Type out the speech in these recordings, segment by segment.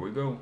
we go.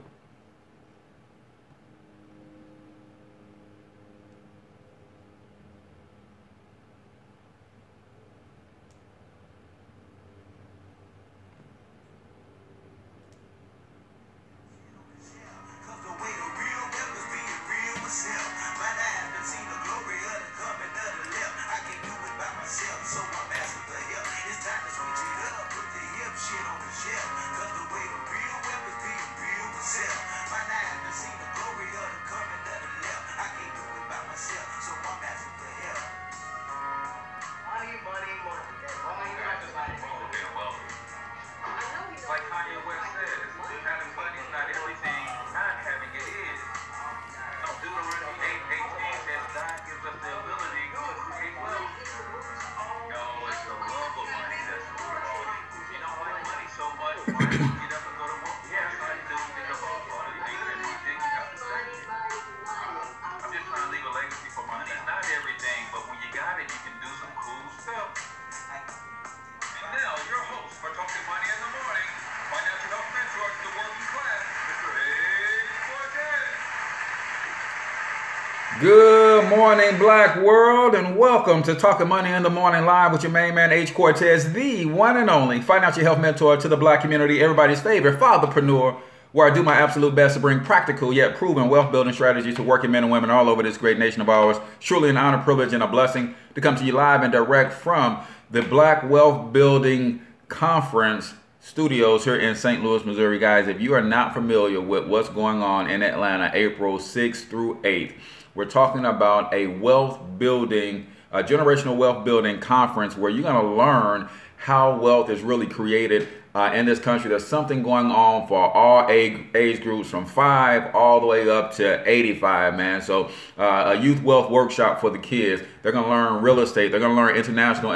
Good morning, Black World, and welcome to Talking Money in the Morning Live with your main man, H. Cortez, the one and only financial health mentor to the Black community, everybody's favorite fatherpreneur, where I do my absolute best to bring practical yet proven wealth building strategies to working men and women all over this great nation of ours. Truly an honor, privilege, and a blessing to come to you live and direct from the Black Wealth Building Conference studios here in St. Louis, Missouri. Guys, if you are not familiar with what's going on in Atlanta, April 6th through 8th, we're talking about a wealth building, a generational wealth building conference where you're going to learn how wealth is really created in this country. There's something going on for all age groups from 5 all the way up to 85, man. So a youth wealth workshop for the kids. They're going to learn real estate. They're going to learn international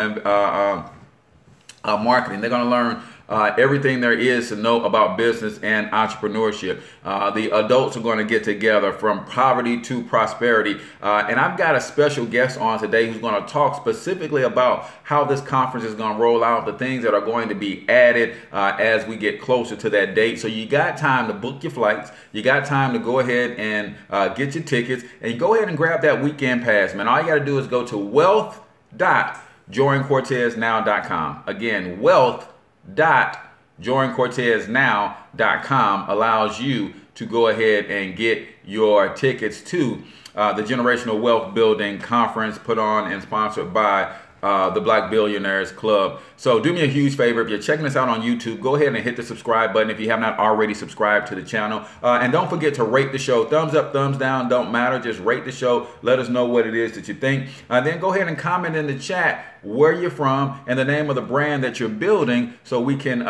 marketing. They're going to learn everything there is to know about business and entrepreneurship. The adults are going to get together from poverty to prosperity. And I've got a special guest on today who's going to talk specifically about how this conference is going to roll out, the things that are going to be added as we get closer to that date. So you got time to book your flights. You got time to go ahead and get your tickets. And you go ahead and grab that weekend pass, man. All you got to do is go to wealth.joincorteznow.com. Again, wealth.joincorteznow.com allows you to go ahead and get your tickets to the Generational Wealth Building Conference put on and sponsored by the Black Billionaires Club. So do me a huge favor. If you're checking us out on YouTube, go ahead and hit the subscribe button if you have not already subscribed to the channel. And don't forget to rate the show. Thumbs up, thumbs down, don't matter. Just rate the show. Let us know what it is that you think. Then go ahead and comment in the chat where you're from and the name of the brand that you're building so we can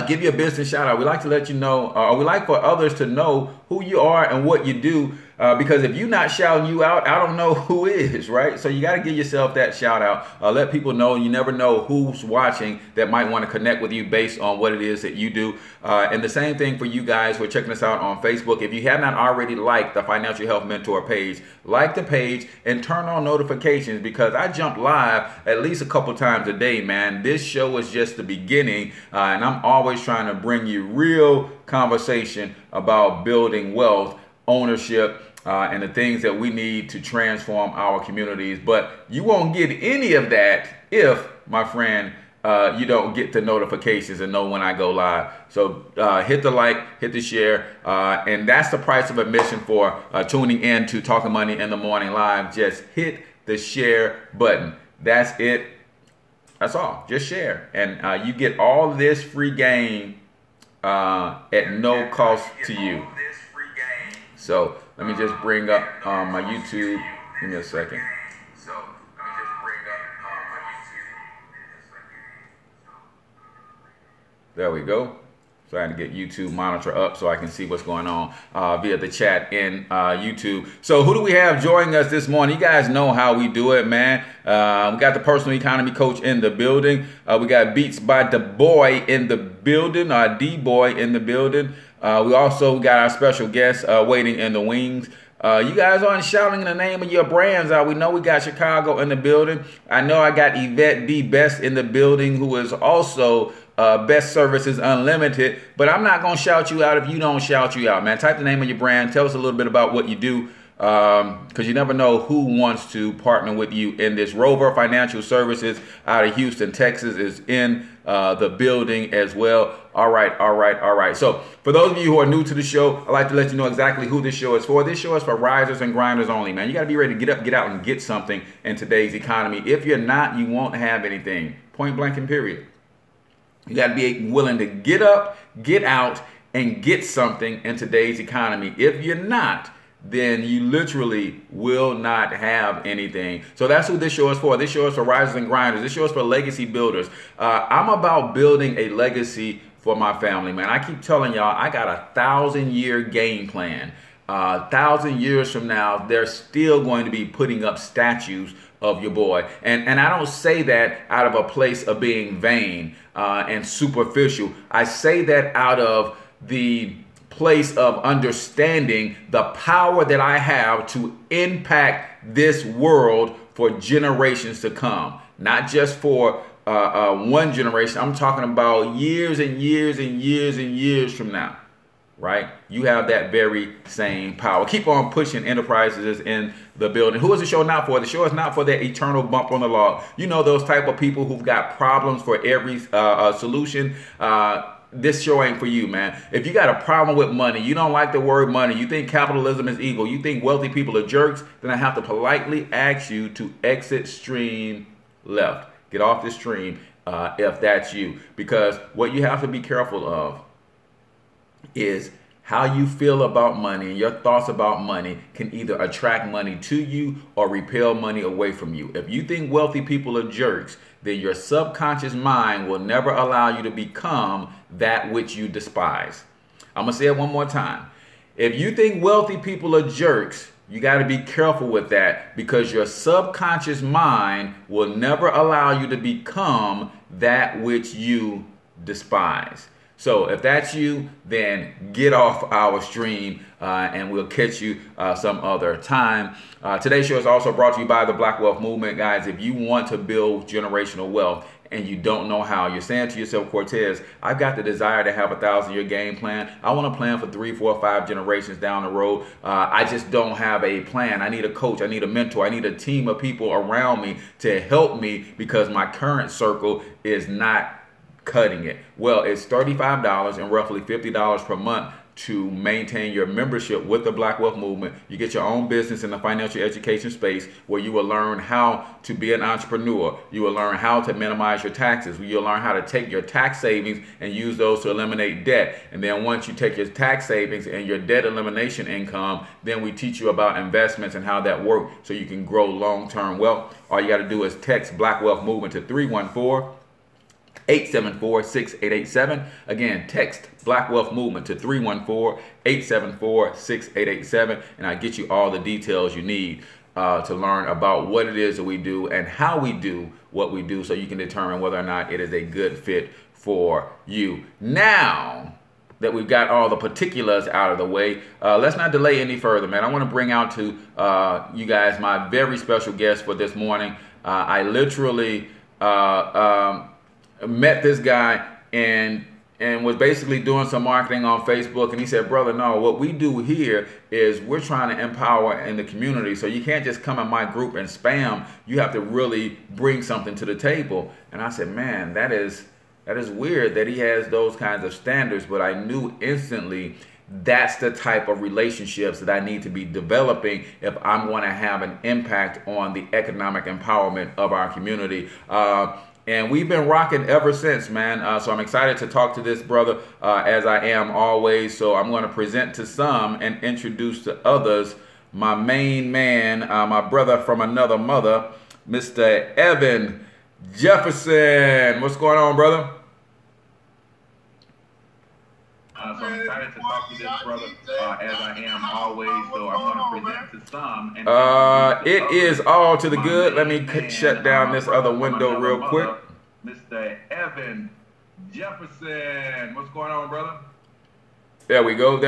give you a business shout out. We like to let you know, or we like for others to know who you are and what you do. Because if you're not shouting you out, I don't know who is, right? So you got to give yourself that shout out. Let people know. You never know who's watching that might want to connect with you based on what it is that you do. And the same thing for you guys who are checking us out on Facebook. If you have not already liked the Financial Health Mentor page, like the page and turn on notifications because I jump live at least a couple times a day, man. This show is just the beginning. And I'm always trying to bring you real conversation about building wealth, ownership, and the things that we need to transform our communities. But you won't get any of that if, my friend, you don't get the notifications and know when I go live. So hit the like, hit the share, and that's the price of admission for tuning in to Talking Money in the Morning Live. Just hit the share button. That's it. That's all. Just share. And you get all this free game at no cost to you. So let me just bring up my YouTube. Give me a second. There we go. So I had to get YouTube monitor up so I can see what's going on via the chat in YouTube. So who do we have joining us this morning? You guys know how we do it, man. We got the personal economy coach in the building. We got Beats by the Boy in the building, D-Boy in the building. We also got our special guest waiting in the wings. You guys aren't shouting the name of your brands out. We know we got Chicago in the building. I know I got Yvette D. Best in the building, who is also Best services unlimited. But I'm not going to shout you out if you don't shout you out, man. Type the name of your brand. Tell us a little bit about what you do. Because you never know who wants to partner with you in this. Rover Financial Services out of Houston, Texas is in the building as well. All right. So for those of you who are new to the show, I'd like to let you know exactly who this show is for. This show is for risers and grinders only, man. You got to be ready to get up, get out, and get something in today's economy. If you're not, you won't have anything. Point blank and period. You got to be willing to get up, get out, and get something in today's economy. If you're not, then you literally will not have anything. So that's who this show is for. This show is for risers and grinders. This show is for legacy builders. I'm about building a legacy for my family, man. I keep telling y'all, I got a 1,000-year game plan. 1,000 years from now, they're still going to be putting up statues of your boy. And I don't say that out of a place of being vain and superficial. I say that out of the place of understanding the power that I have to impact this world for generations to come. Not just for one generation. I'm talking about years and years and years and years from now. Right? You have that very same power. Keep on pushing. Enterprises in the building. Who is the show not for? The show is not for that eternal bump on the log. You know, those type of people who've got problems for every solution. This show ain't for you, man. If you got a problem with money, you don't like the word money, you think capitalism is evil, you think wealthy people are jerks, then I have to politely ask you to exit stream left. Get off the stream if that's you. Because what you have to be careful of is how you feel about money, and your thoughts about money can either attract money to you or repel money away from you. If you think wealthy people are jerks, then your subconscious mind will never allow you to become that which you despise. I'm going to say it one more time. If you think wealthy people are jerks, you got to be careful with that, because your subconscious mind will never allow you to become that which you despise. So if that's you, then get off our stream and we'll catch you some other time. Today's show is also brought to you by the Black Wealth Movement. Guys, if you want to build generational wealth and you don't know how, you're saying to yourself, Cortez, I've got the desire to have a 1,000-year game plan. I want to plan for 3, 4, 5 generations down the road. I just don't have a plan. I need a coach. I need a mentor. I need a team of people around me to help me, because my current circle is not cutting it. Well, it's $35 and roughly $50 per month to maintain your membership with the Black Wealth Movement. You get your own business in the financial education space, where you will learn how to be an entrepreneur. You will learn how to minimize your taxes. You'll learn how to take your tax savings and use those to eliminate debt. And then once you take your tax savings and your debt elimination income, then we teach you about investments and how that works so you can grow long-term wealth. All you got to do is text Black Wealth Movement to 314-874-6887. Again, text Black Wealth Movement to 314-874-6887, and I'll get you all the details you need to learn about what it is that we do and how we do what we do, so you can determine whether or not it is a good fit for you. Now that we've got all the particulars out of the way, let's not delay any further, man. I want to bring out to you guys my very special guest for this morning. I literally met this guy and was basically doing some marketing on Facebook, and he said, brother, no, what we do here is we're trying to empower in the community, so you can't just come in my group and spam. You have to really bring something to the table. And I said, man, that is weird that he has those kinds of standards, but I knew instantly that's the type of relationships that I need to be developing if I'm going to have an impact on the economic empowerment of our community. And we've been rocking ever since, man. So I'm excited to talk to this brother, as I am always. So I'm going to present to some and introduce to others my main man, my brother from another mother, Mr. Evan Jefferson. What's going on, brother? So I'm excited to talk to this brother, as I am always. So I'm going to present to some. And it is all to the good. Let me shut down this other window real quick. Mr. Evan Jefferson. What's going on, brother? There we go.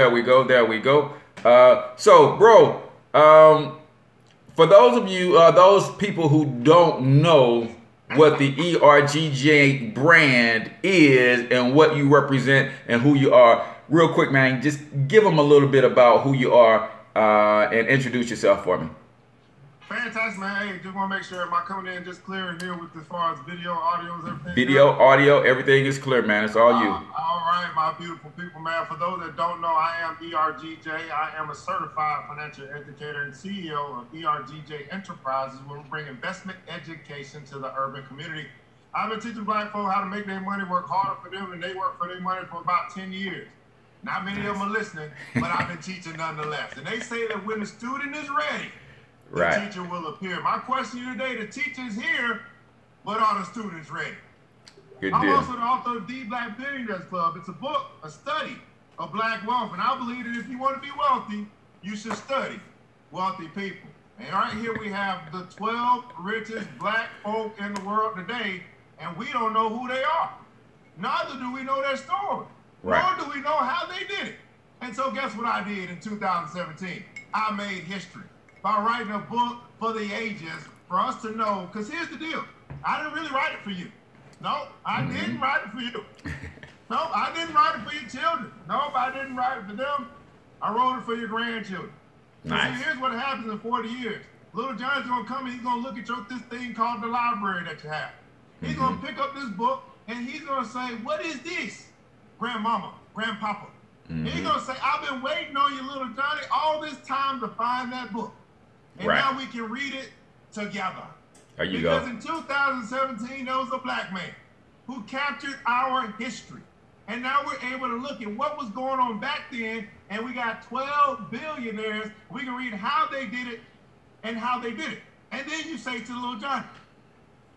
So, bro, for those of you, those people who don't know what the ERGJ brand is and what you represent and who you are. Real quick, man, just give them a little bit about who you are and introduce yourself for me. Fantastic, man. Hey, just want to make sure, am I coming in just clear in here with as far as video, audio, and everything? Video, audio, everything is clear, man. It's all you. All right, my beautiful people, man. For those that don't know, I am ERGJ. I am a certified financial educator and CEO of ERGJ Enterprises, where we bring investment education to the urban community. I've been teaching black folk how to make their money work harder for them, and they work for their money for about 10 years. Not many of them are listening, but I've been teaching nonetheless. And they say that when the student is ready, the teacher will appear. My question to you today, the teacher's here, but are the students ready? Good I'm deal. also the author of The Black Billionaires Club. It's a book, a study of black wealth. And I believe that if you want to be wealthy, you should study wealthy people. And right here we have the 12 richest black folk in the world today, and we don't know who they are. Neither do we know their story. Nor do we know how they did it. And so guess what I did in 2017? I made history by writing a book for the ages for us to know, because here's the deal. I didn't really write it for you. No, I didn't write it for you. No, I didn't write it for your children. No, I didn't write it for them. I wrote it for your grandchildren. Nice. See, here's what happens in 40 years. Little John's going to come and he's going to look at this thing called the library that you have. He's going to pick up this book and he's going to say, what is this? Grandmama, grandpapa. And he's going to say, I've been waiting on you, little Johnny, all this time to find that book. And now we can read it together. There you go. go. Because in 2017, there was a black man who captured our history. And now we're able to look at what was going on back then, and we got 12 billionaires. We can read how they did it and how they did it. And then you say to little Johnny,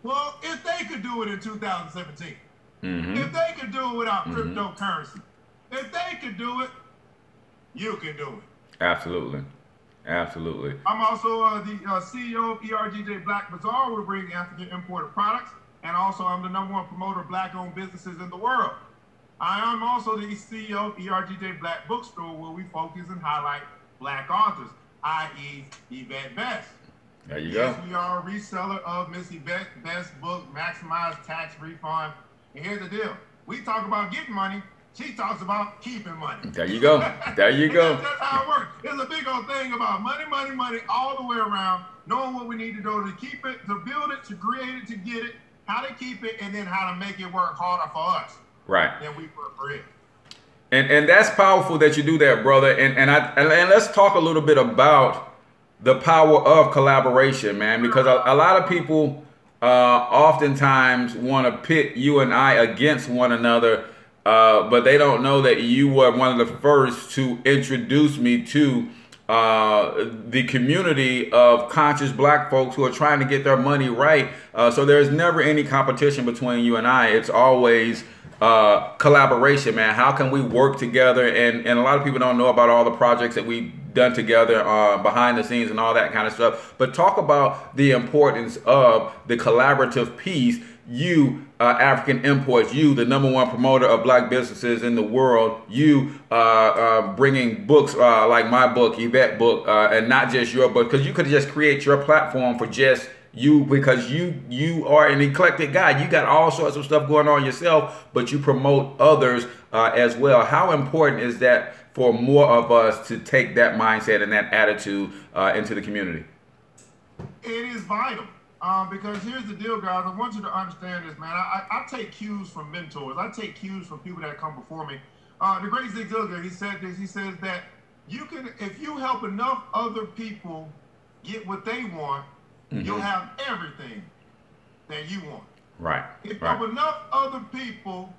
well, if they could do it in 2017, if they could do it without cryptocurrency, if they could do it, you can do it. Absolutely. Absolutely. I'm also the CEO of ERGJ Black Bazaar. We bring African imported products. And also I'm the #1 promoter of black-owned businesses in the world. I am also the CEO of ERGJ Black Bookstore, where we focus and highlight black authors, i.e. Yvette Best. There you go. We are a reseller of Miss Yvette Best book, Maximize Tax Refund. And here's the deal. We talk about getting money. She talks about keeping money. There you go. There you go. That's how it works. It's a big old thing about money, money, money all the way around, knowing what we need to do to keep it, to build it, to create it, to get it, how to keep it, and then how to make it work harder for us. Right. Then we work for it. And that's powerful that you do that, brother. And let's talk a little bit about the power of collaboration, man, because a lot of people oftentimes want to pit you and I against one another. But they don't know that you were one of the first to introduce me to the community of conscious black folks who are trying to get their money right. So there's never any competition between you and I. It's always collaboration, man. How can we work together? And a lot of people don't know about all the projects that we've done together behind the scenes and all that kind of stuff. But talk about the importance of the collaborative piece. You, African Imports, you, the #1 promoter of black businesses in the world, you bringing books like my book, Yvette book, and not just your book, because you could just create your platform for just you, because you are an eclectic guy. You got all sorts of stuff going on yourself, but you promote others as well. How important is that for more of us to take that mindset and that attitude into the community? It is vital. Because here's the deal, guys. I want you to understand this, man. I take cues from mentors. I take cues from people that come before me. The great Zig Ziglar, he said this. He says that you can, if you help enough other people get what they want, you'll have everything that you want. Right. If you help enough other people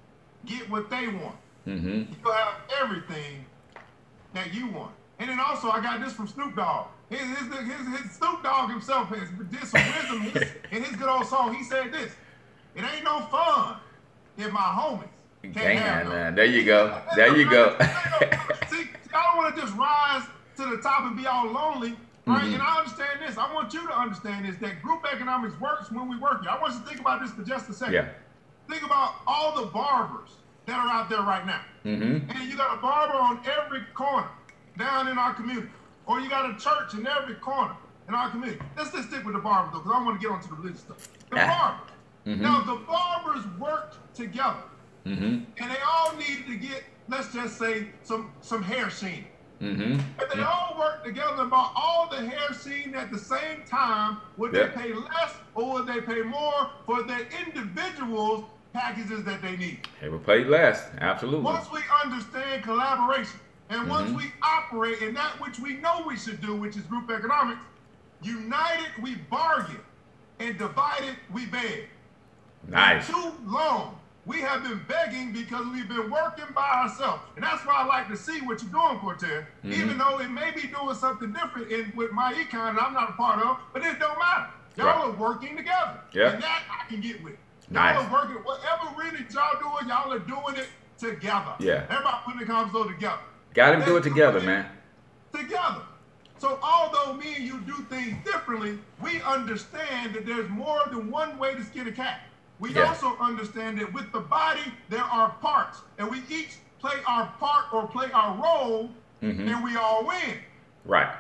get what they want, you'll have everything that you want. And then also, I got this from Snoop Dogg. His Snoop Dogg himself has did some wisdom in his good old song. He said this: "It ain't no fun if my homies can't have none." Man. There you go. There you go. See, I don't want to just rise to the top and be all lonely, right? And I understand this. I want you to understand this, that group economics works when we work here. I want you to think about this for just a second. Yeah. Think about all the barbers that are out there right now. And you got a barber on every corner down in our community. Or you got a church in every corner in our community. Let's just stick with the barber, though, because I want to get onto the religious stuff. The barber. Now, the farmers worked together, Mm-hmm. and they all needed to get, let's just say, some hair sheen. Mm-hmm. If they all worked together and bought all the hair sheen at the same time, would they pay less or would they pay more for their individuals packages that they need? They would pay less, absolutely. Once we understand collaboration and once we operate in that which we know we should do, which is group economics, united we bargain and divided we beg. Nice. For too long, we have been begging because we've been working by ourselves. And that's why I like to see what you're doing, Cortez. Even though it may be doing something different with my econ that I'm not a part of, but it don't matter. Y'all are working together. And that I can get with. Y'all are working, whatever really y'all doing, y'all are doing it together. Everybody putting the conversation together. Got to do it together, man. Together. So although me and you do things differently, we understand that there's more than one way to skin a cat. We also understand that with the body, there are parts, and we each play our part or play our role, and we all win. Right.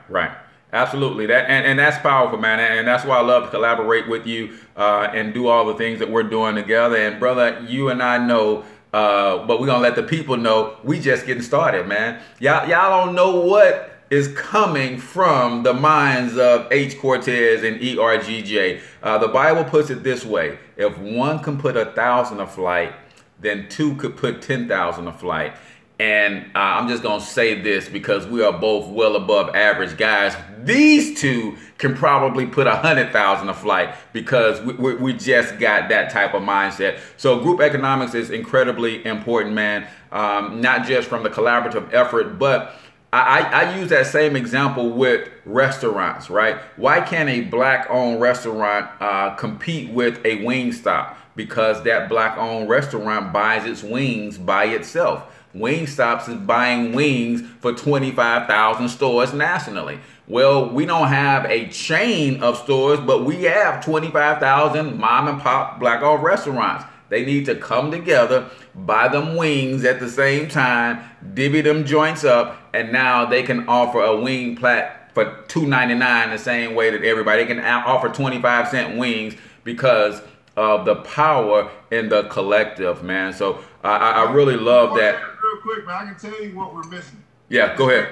Absolutely. And that's powerful, man. And that's why I love to collaborate with you and do all the things that we're doing together. And brother, you and I know, but we're going to let the people know we just getting started, man. Y'all don't know what is coming from the minds of H. Cortez and ERGJ. The Bible puts it this way: if one can put 1,000 a flight, then two could put 10,000 a flight. And I'm just going to say this because we are both well above average guys. These two can probably put 100,000 a flight because we just got that type of mindset. So group economics is incredibly important, man, not just from the collaborative effort, but I use that same example with restaurants, right? Why can't a black-owned restaurant compete with a Wingstop? Because that black-owned restaurant buys its wings by itself. Wingstops is buying wings for 25,000 stores nationally. Well, we don't have a chain of stores, but we have 25,000 mom and pop black-owned restaurants. They need to come together, buy them wings at the same time, divvy them joints up, and now they can offer a wing plat for $2.99 the same way that everybody can offer 25-cent wings because of the power in the collective, man. So I really love that. Real quick, man, I can tell you what we're missing. Yeah, go ahead.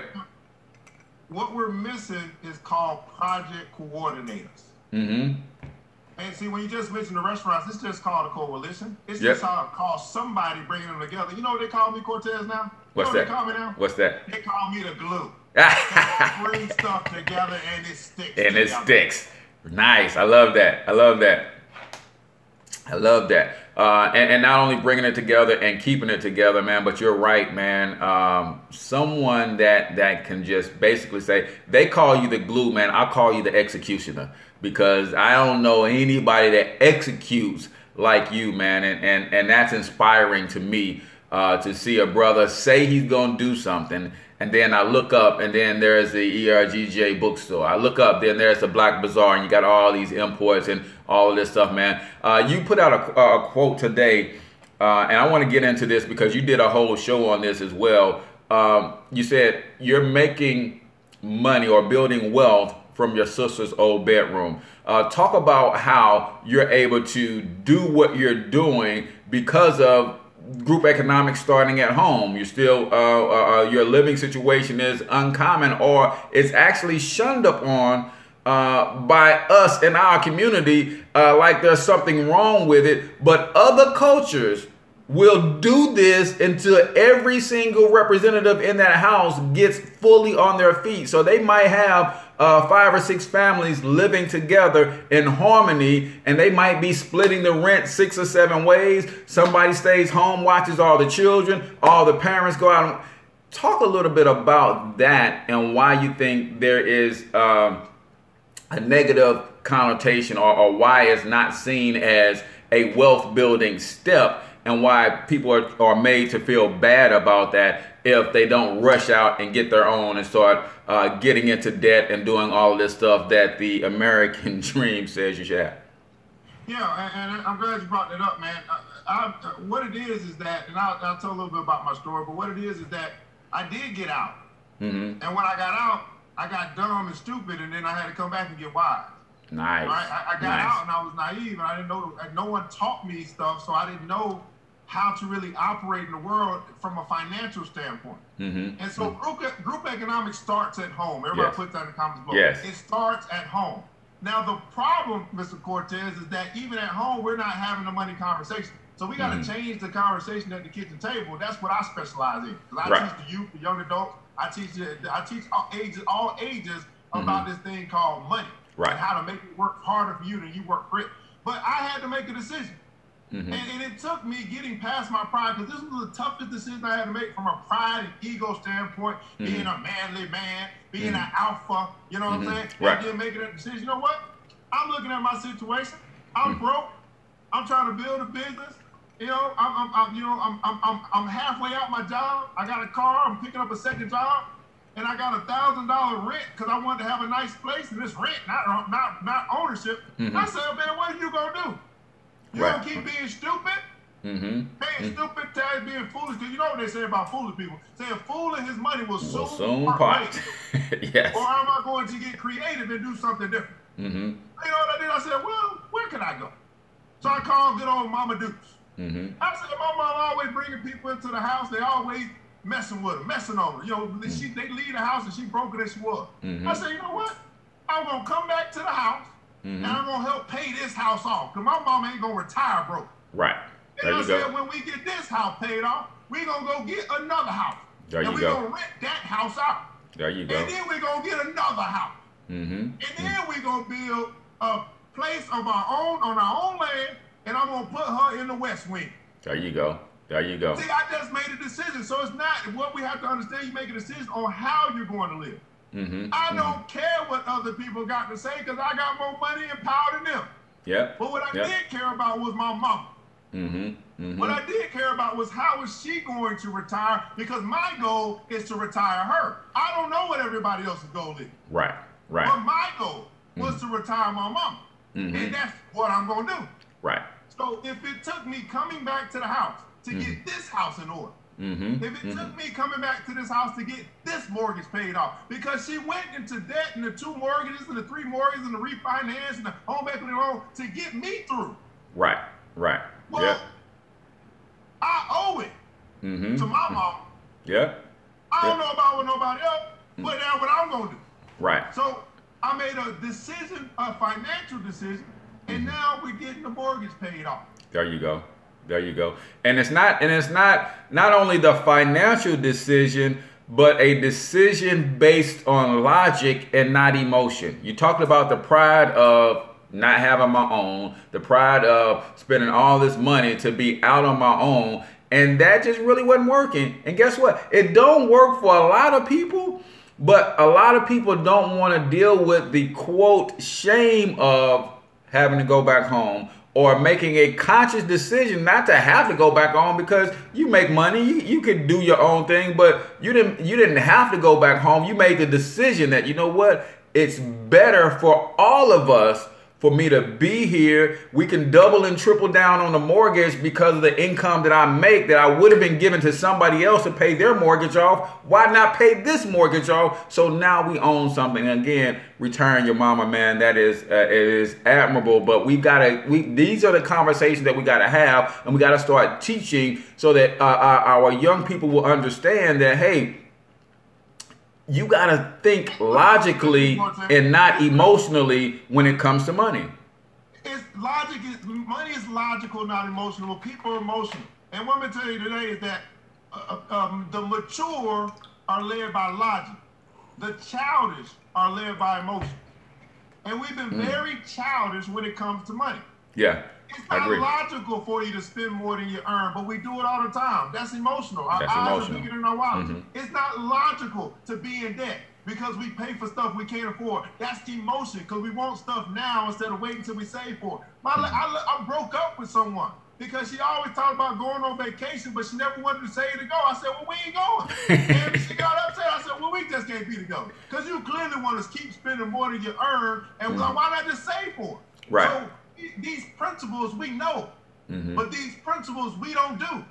What we're missing is called project coordinators. And see, when you just mentioned the restaurants, it's just called a coalition. It's just called somebody bringing them together. You know what they call me, Cortez, now? What's that? They call me now? What's that? They call me the glue. Bring stuff together and it sticks. And it sticks. Nice. I love that. And not only bringing it together and keeping it together, man, but you're right, man. Someone that can just basically say, they call you the glue, man. I'll call you the executioner because I don't know anybody that executes like you, man. And that's inspiring to me to see a brother say he's going to do something. And then I look up, and then there's the ERGJ bookstore. I look up, then there's the Black Bazaar, and you got all these imports and all of this stuff, man. You put out a quote today, and I want to get into this because you did a whole show on this as well. You said you're making money or building wealth from your sister's old bedroom. Talk about how you're able to do what you're doing because of group economics starting at home. You're still your living situation is uncommon, or it's actually shunned upon by us in our community like there's something wrong with it. But other cultures will do this until every single representative in that house gets fully on their feet. So they might have 5 or 6 families living together in harmony, and they might be splitting the rent 6 or 7 ways. Somebody stays home, watches all the children, all the parents go out. Talk a little bit about that and why you think there is a negative connotation or why it's not seen as a wealth building step, and why people are made to feel bad about that if they don't rush out and get their own and start getting into debt and doing all of this stuff that the American dream says you should have. Yeah, and I'm glad you brought that up, man. What it is that, and I'll tell a little bit about my story, but what it is that I did get out. And when I got out, I got dumb and stupid, and then I had to come back and get wise. Nice. All right, I got out and I was naive and I didn't know. No one taught me stuff, so I didn't know how to really operate in the world from a financial standpoint. Mm-hmm. And so group economics starts at home. Everybody puts that in the comments below. Yes. It starts at home. Now the problem, Mr. Cortez, is that even at home we're not having a money conversation. So we got to change the conversation at the kitchen table. That's what I specialize in. Because I teach the youth, the young adults. I teach all ages about this thing called money and how to make it work harder for you than you work for it. But I had to make a decision. And it took me getting past my pride, because this was the toughest decision I had to make from a pride and ego standpoint, being a manly man, being an alpha, you know what I'm saying? And then making that decision. You know what? I'm looking at my situation. I'm broke. I'm trying to build a business. You know, I'm halfway out my job. I got a car. I'm picking up a second job, and I got $1,000 rent because I wanted to have a nice place, and this rent, not ownership. I said, man, what are you gonna do? You gonna keep being stupid? Being stupid, tag being foolish. Because you know what they say about foolish people? Say a fool and his money will soon part. Yes. Or am I going to get creative and do something different? You know what I did? I said, well, where can I go? So I called good old Mama Dukes. I said, my mom always bringing people into the house. They always messing with her, messing on her. You know, they leave the house and she broke it as she was. I said, you know what? I'm going to come back to the house and I'm going to help pay this house off, because my mom ain't going to retire broke. Right. And I said, when we get this house paid off, we're going to go get another house. And we're going to rent that house out. There you go. And then we're going to get another house. And then we're going to build a place of our own, on our own land, and I'm going to put her in the West Wing. There you go. There you go. See, I just made a decision. So it's not what we have to understand. You make a decision on how you're going to live. I don't care what other people got to say, because I got more money and power than them. But what I did care about was my mama. What I did care about was how is she going to retire, because my goal is to retire her. I don't know what everybody else's goal is. Right. But my goal was to retire my mama. And that's what I'm going to do. Right. So if it took me coming back to the house to get this house in order, if it took me coming back to this house to get this mortgage paid off, because she went into debt and the 2 mortgages and the 3 mortgages and the refinance and the home equity loan to get me through. Right. Well, I owe it to my mom. I don't know about what nobody else, but that's what I'm going to do. Right. So I made a decision, a financial decision, and now we're getting the mortgage paid off. There you go. There you go. And it's not only the financial decision, but a decision based on logic and not emotion. You talked about the pride of not having my own, the pride of spending all this money to be out on my own, and that just really wasn't working. And guess what? It don't work for a lot of people, but a lot of people don't want to deal with the quote shame of having to go back home, or making a conscious decision not to have to go back home, because you make money, you could do your own thing, but you didn't have to go back home. You made the decision that, you know what, it's better for all of us for me to be here. We can double and triple down on the mortgage because of the income that I make that I would have been given to somebody else to pay their mortgage off. Why not pay this mortgage off? So now we own something. And again, return your mama, man. That is it is admirable. But these are the conversations that we got to have, and we got to start teaching so that our young people will understand that, hey, you got to think logically and not emotionally when it comes to money. Money is logical, not emotional. People are emotional. And what I'm going to tell you today is that the mature are led by logic. The childish are led by emotion. And we've been very childish when it comes to money. Yeah. It's not logical for you to spend more than you earn, but we do it all the time. That's emotional. Our eyes are bigger than our wallets. It's not logical to be in debt because we pay for stuff we can't afford. That's emotion, because we want stuff now instead of waiting until we save for it. I broke up with someone because she always talked about going on vacation, but she never wanted to say to go. I said, well, we ain't going. And she got upset. I said, well, we just can't be together, because you clearly want to keep spending more than you earn, and why not just save for it? Right. So, these principles we know, but these principles we don't do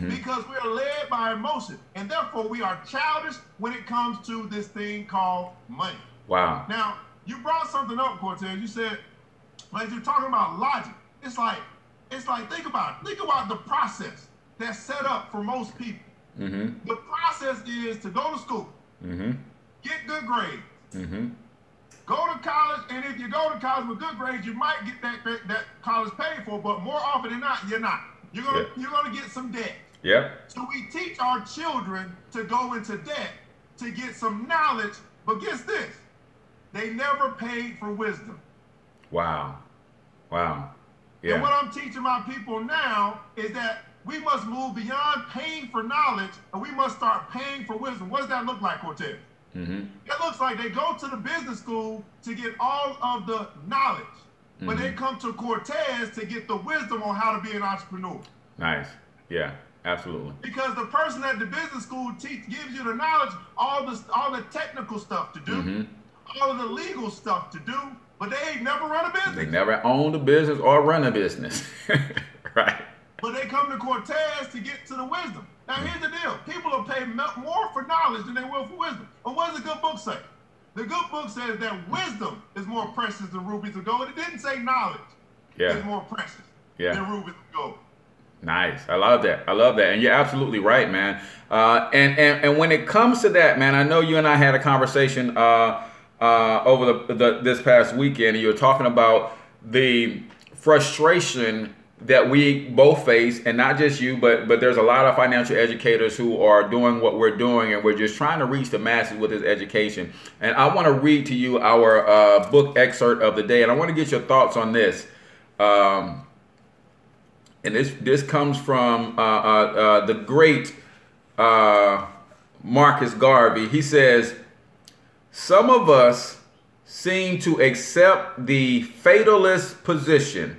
because we're led by emotion, and therefore we are childish when it comes to this thing called money. Wow. Now, you brought something up, Cortez. You said But if you're talking about logic, it's like think about it. Think about the process that's set up for most people. Mm-hmm. The process is to go to school, Mm-hmm. get good grades, Mm-hmm. go to college, and if you go to college with good grades, you might get that college paid for, but more often than not, you're not. You're gonna get some debt. Yep. So we teach our children to go into debt to get some knowledge, but guess this, they never paid for wisdom. Wow. Wow. Yeah. And what I'm teaching my people now is that we must move beyond paying for knowledge and we must start paying for wisdom. What does that look like, Cortez? Mm-hmm. It looks like they go to the business school to get all of the knowledge, but they come to Cortez to get the wisdom on how to be an entrepreneur. Nice. Yeah, absolutely. Because the person at the business school gives you the knowledge, all the technical stuff to do, all of the legal stuff to do, but they ain't never run a business. They never owned a business or run a business. Right. But they come to Cortez to get to the wisdom. Now, here's the deal. People will pay more for knowledge than they will for wisdom. But what does the good book say? The good book says that wisdom is more precious than rubies of gold. It didn't say knowledge is more precious than rubies of gold. Nice. I love that. And you're absolutely right, man. And when it comes to that, man, I know you and I had a conversation over this past weekend, and you were talking about the frustration that we both face, and not just you, but there's a lot of financial educators who are doing what we're doing, and we're just trying to reach the masses with this education. And I want to read to you our book excerpt of the day, and I want to get your thoughts on this. And this comes from the great Marcus Garvey. He says, "Some of us seem to accept the fatalist position,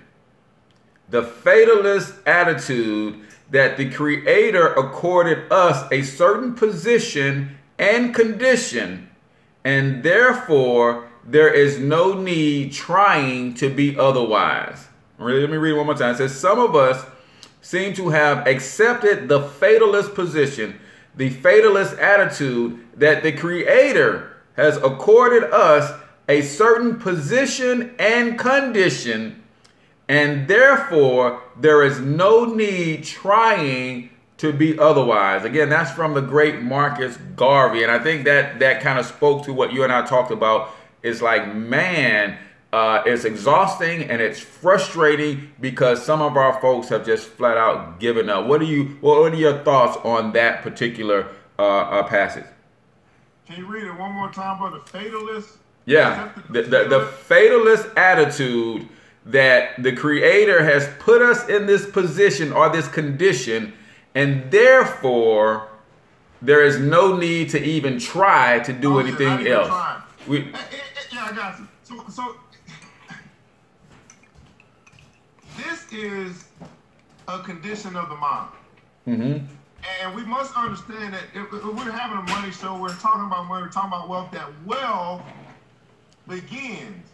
the fatalist attitude that the Creator accorded us a certain position and condition, and therefore there is no need trying to be otherwise." Let me read it one more time. It says, "Some of us seem to have accepted the fatalist position, the fatalist attitude that the Creator has accorded us a certain position and condition, and therefore there is no need trying to be otherwise." Again, that's from the great Marcus Garvey. And I think that kind of spoke to what you and I talked about. It's like, man, it's exhausting and it's frustrating because some of our folks have just flat out given up. What are your thoughts on that particular passage? Can you read it one more time, brother? Fatalist? Yeah, the fatalist attitude that the Creator has put us in this position or this condition, and therefore there is no need to even try to do anything else. Yeah, I got you. So this is a condition of the mind. Mm-hmm. And we must understand that if we're having a money show, we're talking about money, we're talking about wealth, that wealth begins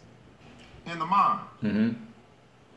in the mind. Mm-hmm.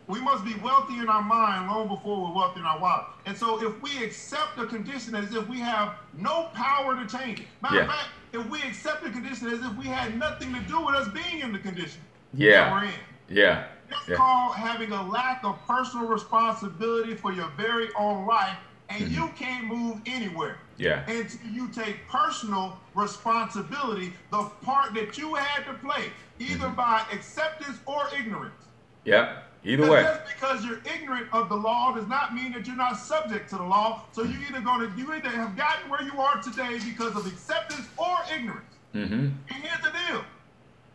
We must be wealthy in our mind long before we're wealthy in our wallet. And so if we accept the condition as if we have no power to change it. Matter of fact, if we accept the condition as if we had nothing to do with us being in the condition that we're in. Yeah. That's called having a lack of personal responsibility for your very own life, and you can't move anywhere. Yeah. Until you take personal responsibility, the part that you had to play, either by acceptance or ignorance. Yep. Either way. Just because you're ignorant of the law does not mean that you're not subject to the law. So you either have gotten where you are today because of acceptance or ignorance. Mm-hmm. And here's the deal: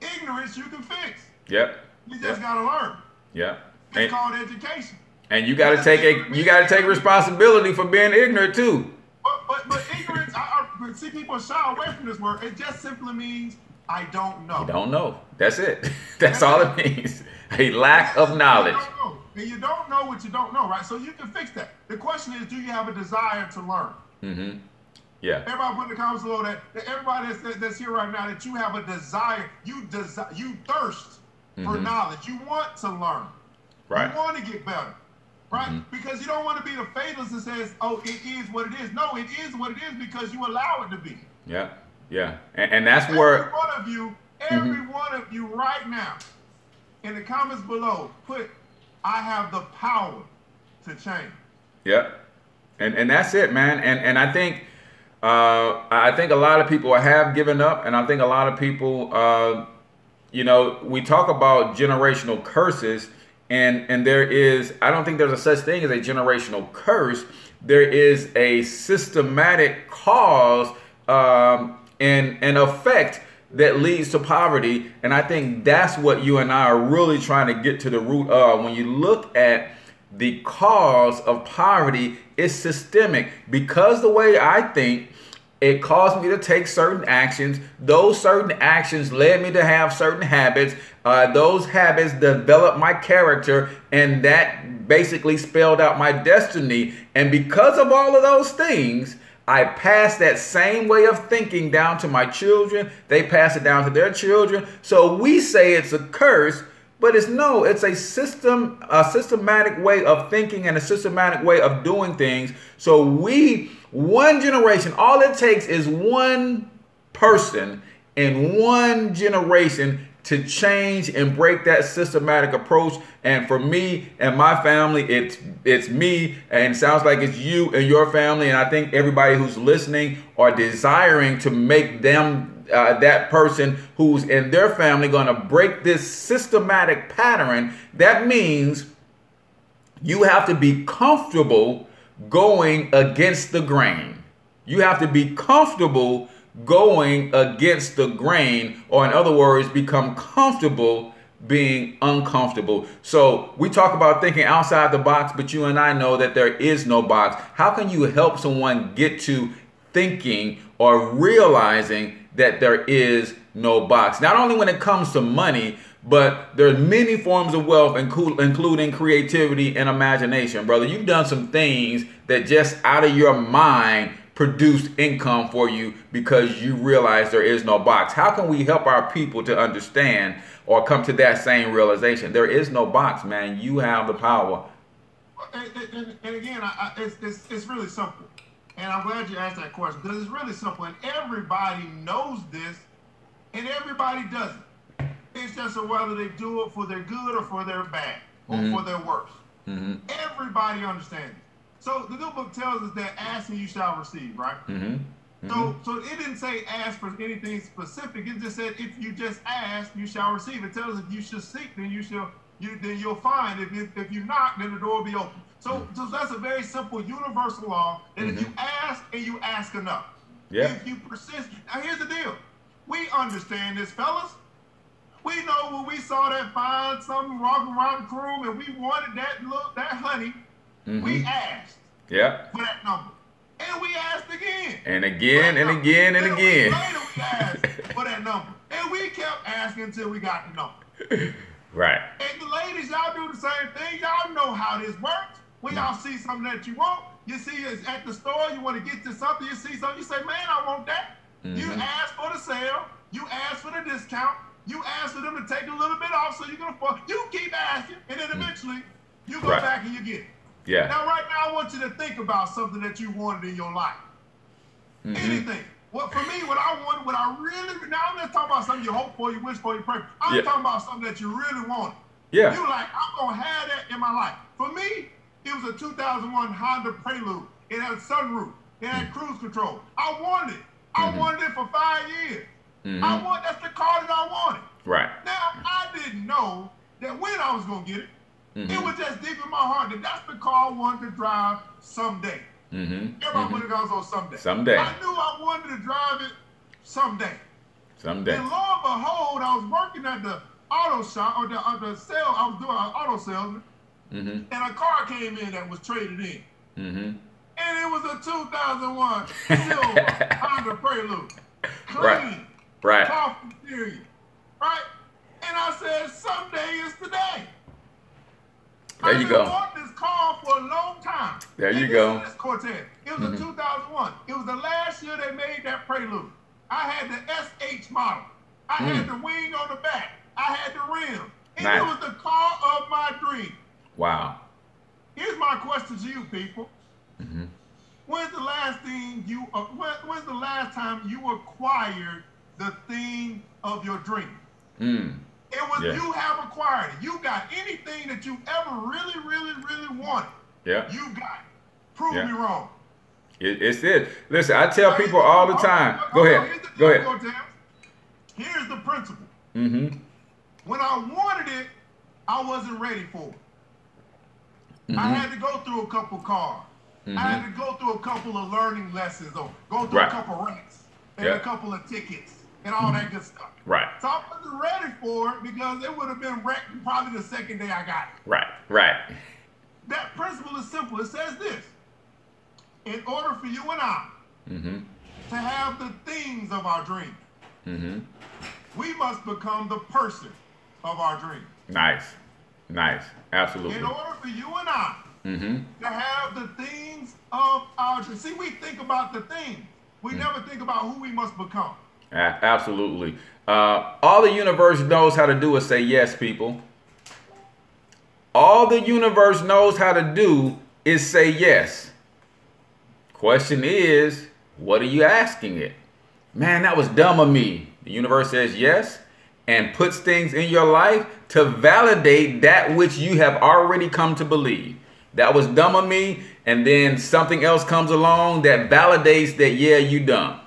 ignorance you can fix. Yep. You just gotta learn. Yep. It's called education. And you gotta take responsibility for being ignorant too. But ignorance, I see people shy away from this word. It just simply means I don't know. You don't know. That's it. That's all it means. A lack of knowledge. You don't know. And you don't know what you don't know, right? So you can fix that. The question is, do you have a desire to learn? Mm-hmm. Yeah. Everybody put in the comments below that everybody that's here right now, that you have a desire, you thirst for knowledge. You want to learn. Right. You want to get better. Right? Because you don't want to be the fatalist that says, oh, it is what it is. No, it is what it is because you allow it to be. Yeah. Yeah. And that's where every one of you right now, in the comments below, put, I have the power to change. Yep. And that's it, man. And I think a lot of people have given up, and I think a lot of people, we talk about generational curses, and there is, I don't think there's a such thing as a generational curse. There is a systematic cause and effect that leads to poverty, and I think that's what you and I are really trying to get to the root of. When you look at the cause of poverty, it's systemic, because the way I think, it caused me to take certain actions. Those certain actions led me to have certain habits. Those habits developed my character, and that basically spelled out my destiny. And because of all of those things, I passed that same way of thinking down to my children. They pass it down to their children. So we say it's a curse, but it's a systematic way of thinking and a systematic way of doing things. So one generation, all it takes is one person in one generation to change and break that systematic approach. And for me and my family, it's me, and it sounds like it's you and your family. And I think everybody who's listening are desiring to make them that person who's in their family going to break this systematic pattern. That means you have to be comfortable going against the grain. You have to be comfortable going against the grain, or in other words, become comfortable being uncomfortable. So we talk about thinking outside the box, but you and I know that there is no box. How can you help someone get to thinking or realizing that there is no box? Not only when it comes to money, but there's many forms of wealth, including creativity and imagination. Brother, you've done some things that just out of your mind produced income for you because you realize there is no box. How can we help our people to understand or come to that same realization? There is no box, man. You have the power. And again, it's really simple. And I'm glad you asked that question, because it's really simple. And everybody knows this, and everybody does it. It's just whether they do it for their good or for their bad, or for their worse. Everybody understands it. So the new book tells us that ask and you shall receive, right? So it didn't say ask for anything specific. It just said if you just ask, you shall receive. It tells us if you should seek, then you'll find. If you knock, then the door will be open. So that's a very simple universal law that if you ask and you ask enough, if you persist. Now here's the deal. We understand this, fellas. We know when we saw that fine something walking around the room and we wanted that honey, we asked for that number. And we asked again. And again and again and again. Later we asked for that number. And we kept asking until we got the number. Right. And the ladies, y'all do the same thing. Y'all know how this works. When y'all see something that you want, you see it's at the store, you want to get to something, you see something, you say, man, I want that. You ask for the sale. You ask for the discount. You ask for them to take a little bit off so you can afford. You keep asking, and then eventually you go back and you get it. Yeah. Now, right now, I want you to think about something that you wanted in your life. Anything. Well, for me, what I wanted, now I'm not talking about something you hope for, you wish for, you pray for. I'm talking about something that you really wanted. Yeah. You like, I'm going to have that in my life. For me, it was a 2001 Honda Prelude. It had a sunroof. It had cruise control. I wanted it. I wanted it for 5 years. That's the car that I wanted. Right. Now, I didn't know that when I was going to get it, it was just deep in my heart that that's the car I wanted to drive someday. Everybody wanted to go on someday. Someday. I knew I wanted to drive it someday. Someday. And lo and behold, I was working at the auto shop, or the sale, I was doing an auto salesman, and a car came in that was traded in. And it was a 2001 silver Honda Prelude. Clean. Right. Coffee interior. Right? And I said, someday is today. There you go. I've been wanting this car for a long time. There you go. This Cortez. It was a 2001. It was the last year they made that Prelude. I had the SH model. I had the wing on the back. I had the rim. And it was the car of my dream. Wow. Here's my question to you, people. When's the last time you acquired the thing of your dream? It was you have acquired it. You got anything that you ever really, really, really wanted. Yeah. You got it. Prove me wrong. It's it. Listen, I tell people all the time. Go ahead. Go ahead. Here's the principle. Mm-hmm. When I wanted it, I wasn't ready for it. Mm-hmm. I had to go through a couple cars. Mm-hmm. I had to go through a couple of learning lessons, or go through a couple ranks and a couple of tickets and all that good stuff. Right. So I wasn't ready for it because it would have been wrecked probably the second day I got it. Right. Right. That principle is simple. It says this: in order for you and I to have the things of our dreams, we must become the person of our dreams. Nice. Nice. Absolutely. In order for you and I to have the things of our dreams. See, we think about the things. We never think about who we must become. Absolutely. All the universe knows how to do is say yes, people. All the universe knows how to do is say yes. Question is, what are you asking it? Man, that was dumb of me. The universe says yes and puts things in your life to validate that which you have already come to believe. That was dumb of me, and then something else comes along that validates that, yeah, you dumb.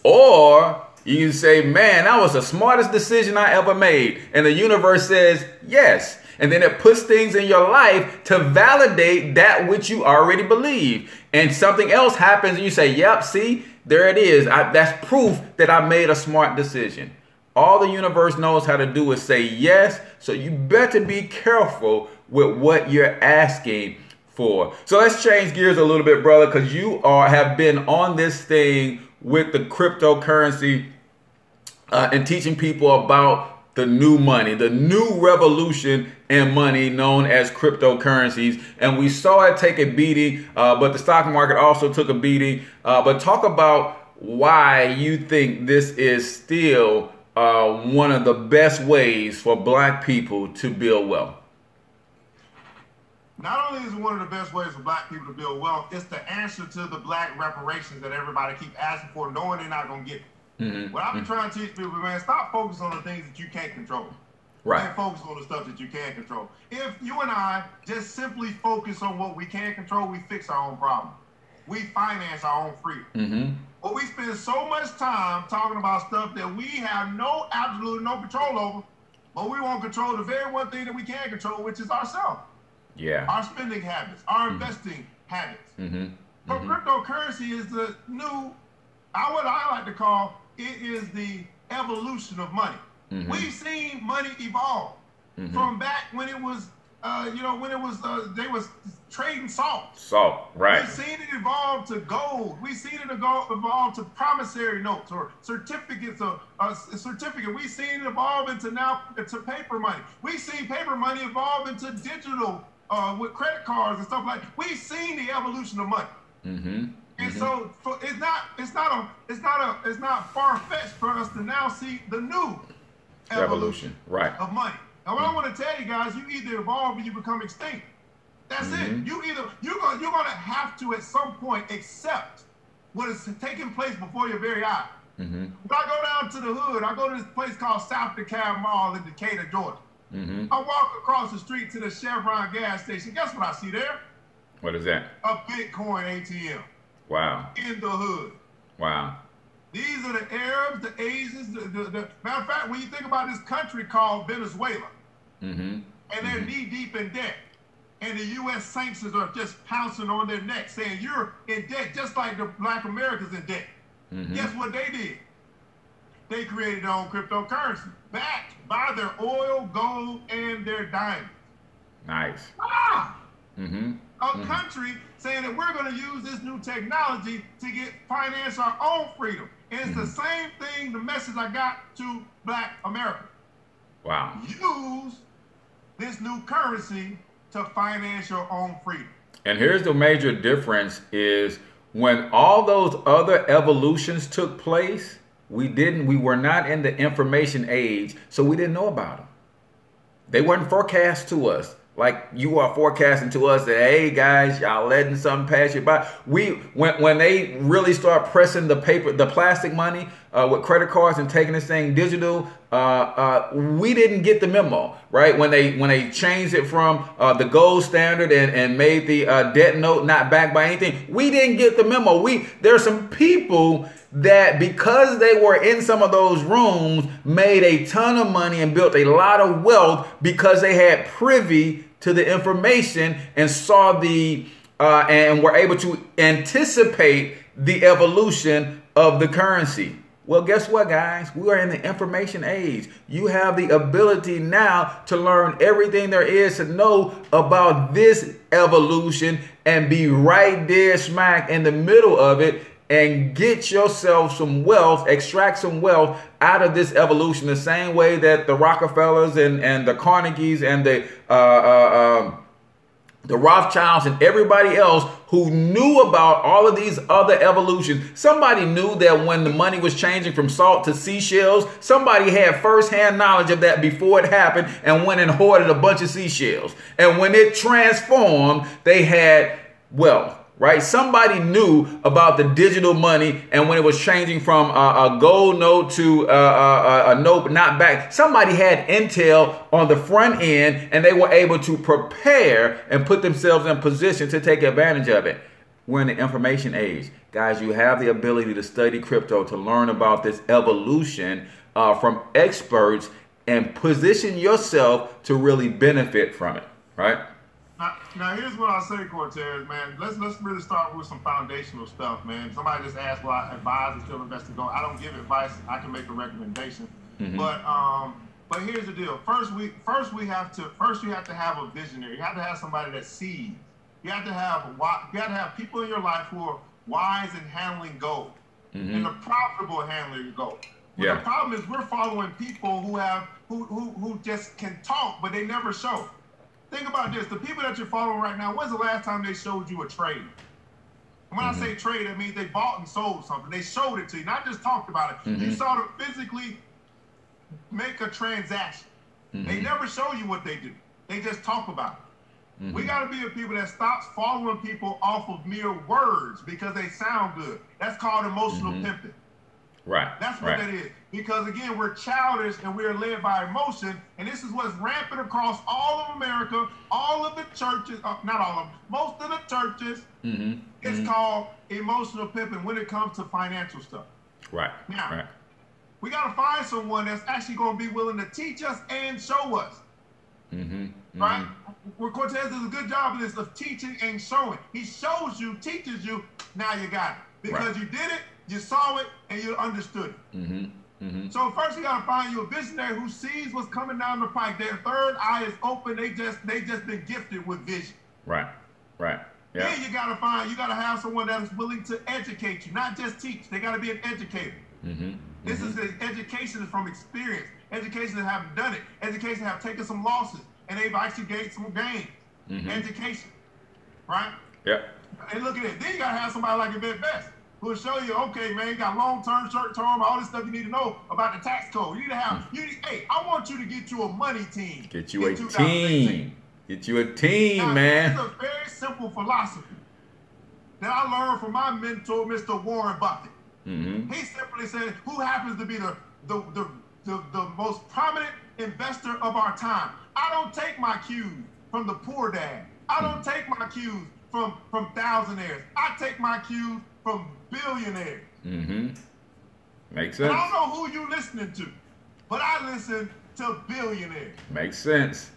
Or you can say, man, that was the smartest decision I ever made. And the universe says yes. And then it puts things in your life to validate that which you already believe. And something else happens and you say, yep, see, there it is. That's proof that I made a smart decision. All the universe knows how to do is say yes. So you better be careful with what you're asking for. So let's change gears a little bit, brother, because you have been on this thing with the cryptocurrency and teaching people about the new money, the new revolution in money known as cryptocurrencies. And we saw it take a beating, but the stock market also took a beating. But talk about why you think this is still one of the best ways for Black people to build wealth. Not only is it one of the best ways for Black people to build wealth, it's the answer to the Black reparations that everybody keep asking for, knowing they're not going to get it. What I've been trying to teach people, man, stop focusing on the things that you can't control. Right. And focus on the stuff that you can control. If you and I just simply focus on what we can control, we fix our own problem. We finance our own freedom. But we spend so much time talking about stuff that we have absolutely no control over, but we won't control the very one thing that we can control, which is ourselves. Yeah. Our spending habits, our investing habits. But cryptocurrency is the new, what I like to call, it is the evolution of money. We've seen money evolve from back when it was, they was trading salt. Salt, right. We've seen it evolve to gold. We've seen it evolve to promissory notes or certificates of certificate. We've seen it evolve into paper money. We've seen paper money evolve into digital with credit cards and stuff like that. We've seen the evolution of money. And so it's not far-fetched for us to now see the new evolution of money. Now, what I want to tell you guys, you either evolve or you become extinct. That's it. You're gonna have to at some point accept what is taking place before your very eyes. When I go down to the hood, I go to this place called South DeKalb Mall in Decatur, Georgia. I walk across the street to the Chevron gas station. Guess what I see there? What is that? A Bitcoin ATM. Wow. In the hood. Wow. These are the Arabs, the Asians. The matter of fact, when you think about this country called Venezuela, and they're knee-deep in debt, and the U.S. sanctions are just pouncing on their neck, saying you're in debt just like the Black Americans in debt. Guess what they did? They created their own cryptocurrency, backed by their oil, gold, and their diamonds. Nice. A country saying that we're going to use this new technology to finance our own freedom. And it's the same thing, the message I got to Black America. Wow. Use this new currency to finance your own freedom. And here's the major difference is when all those other evolutions took place, we were not in the information age, so we didn't know about them. They weren't forecast to us. Like you are forecasting to us that, hey guys, y'all letting something pass you by. When they really start pressing the plastic money with credit cards and taking this thing digital, we didn't get the memo, right? When they changed it from the gold standard and made the debt note not backed by anything, we didn't get the memo. There are some people that, because they were in some of those rooms, made a ton of money and built a lot of wealth because they had privy to the information and saw and were able to anticipate the evolution of the currency. Well, guess what, guys? We are in the information age. You have the ability now to learn everything there is to know about this evolution and be right there smack in the middle of it and get yourself some wealth, extract some wealth out of this evolution, the same way that the Rockefellers and the Carnegies and the Rothschilds and everybody else who knew about all of these other evolutions. Somebody knew that when the money was changing from salt to seashells, somebody had firsthand knowledge of that before it happened and went and hoarded a bunch of seashells. And when it transformed, they had wealth. Right? Somebody knew about the digital money, and when it was changing from a gold note to a note not back, somebody had intel on the front end, and they were able to prepare and put themselves in position to take advantage of it. We're in the information age. Guys, you have the ability to study crypto, to learn about this evolution from experts, and position yourself to really benefit from it. Right? Now here's what I say, Cortez, man. Let's really start with some foundational stuff, man. Somebody just asked, well, I advise and still invest in gold. I don't give advice. I can make a recommendation. Mm-hmm. But here's the deal. First you have to have a visionary. You have to have somebody that sees. You have to have people in your life who are wise in handling gold, mm-hmm. and are profitable at handling gold. But the problem is we're following people who just can talk, but they never show. Think about this. The people that you're following right now, when's the last time they showed you a trade? And when I say trade, that means they bought and sold something. They showed it to you, not just talked about it. Mm-hmm. You saw them physically make a transaction. Mm-hmm. They never show you what they do. They just talk about it. Mm-hmm. We got to be a people that stops following people off of mere words because they sound good. That's called emotional pimping. Right. That's what that is. Because again, we're childish and we're led by emotion, and this is what's rampant across all of America, all of the churches, not all of them, most of the churches. Mm-hmm. It's called emotional pimping when it comes to financial stuff. Right. Now, we got to find someone that's actually going to be willing to teach us and show us. Mm-hmm. Right? Where Cortez does a good job of this, of teaching and showing. He shows you, teaches you, now you got it. Because you did it, you saw it, and you understood it. Mm-hmm. Mm-hmm. So first you gotta find you a visionary who sees what's coming down the pike. Their third eye is open. They just been gifted with vision. Right. Yeah. Then you gotta have someone that is willing to educate you, not just teach. They gotta be an educator. Mm-hmm. This is education is from experience. Education that have done it. Education have taken some losses and they've actually gained some gains. Mm-hmm. Education, right? Yeah. And look at it. Then you gotta have somebody like Yvette Best, who will show you, okay, man, you got long-term, short-term, all this stuff you need to know about the tax code. You need to have, hey, I want you to get you a money team. Get you a team. Get you a team, now, man. It's a very simple philosophy that I learned from my mentor, Mr. Warren Buffett. Mm-hmm. He simply said, who happens to be the most prominent investor of our time? I don't take my cues from the poor dad. I don't take my cues from thousandaires. I take my cues from billionaires. Mm-hmm. Makes sense. And I don't know who you listening to, but I listen to billionaires. Makes sense.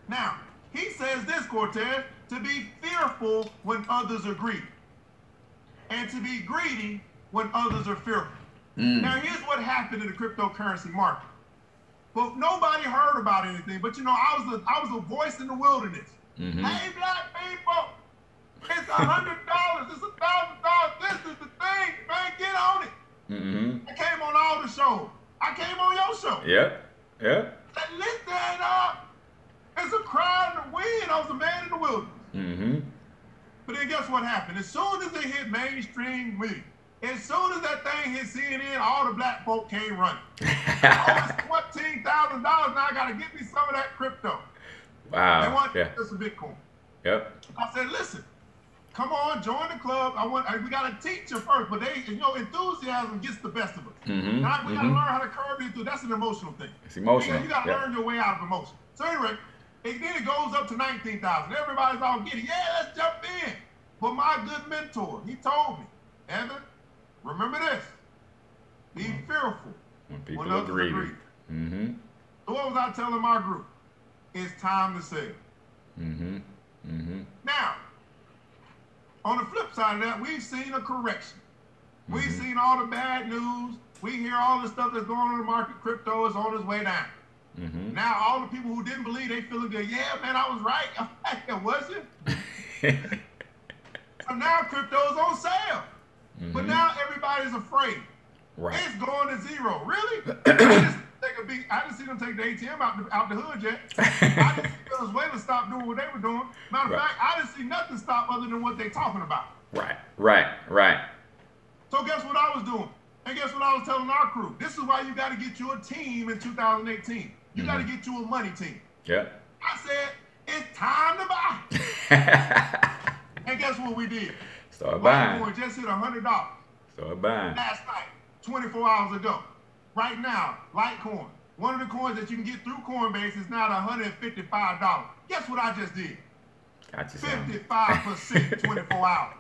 Now, he says this, Cortez, to be fearful when others are greedy, and to be greedy when others are fearful. Now, here's what happened in the cryptocurrency market. Well, nobody heard about anything, but I was a voice in the wilderness. Mm-hmm. Hey, black people, it's $100, it's $1,000. This is the thing, man. Get on it. Mm-hmm. I came on all the shows. I came on your show. Yeah. Said, listen up. It's a cry in the wind. I was a man in the wilderness. Mm-hmm. But then guess what happened? As soon as it hit mainstream media, as soon as that thing hit CNN, all the black folk came running. Oh, it's $14,000. Now I got to get me some of that crypto. Wow. They want some Bitcoin. Yep. I said, listen, Come on, join the club. We got to teach you first, but enthusiasm gets the best of us. Mm-hmm. We got to learn how to curb it through. That's an emotional thing. It's emotional. You got to learn your way out of emotion. So anyway, then it goes up to 19,000. Everybody's all giddy. Yeah, let's jump in. But my good mentor, he told me, Evan, remember this. Be fearful when people are greedy. Mm-hmm. So what was I telling my group? It's time to sell. Mm-hmm. Mm-hmm. Now, on the flip side of that, we've seen a correction. Mm-hmm. We've seen all the bad news. We hear all the stuff that's going on in the market. Crypto is on its way down. Mm-hmm. Now, all the people who didn't believe, they feeling good. Yeah, man, I was right. Was you? So now crypto is on sale. Mm-hmm. But now everybody's afraid. Right. It's going to zero. Really? I didn't see them take the ATM out the hood yet. I didn't see Venezuela stop doing what they were doing. Matter of fact, I didn't see nothing stop other than what they're talking about. Right. So guess what I was doing? And guess what I was telling our crew? This is why you got to get you a team in 2018. You got to get you a money team. Yeah. I said, it's time to buy. And guess what we did? Start buying. Litecoin just hit $100. Start buying. Last night, 24 hours ago. Right now, Litecoin, one of the coins that you can get through Coinbase is now at $155. Guess what I just did? Got you 55% 24 hours.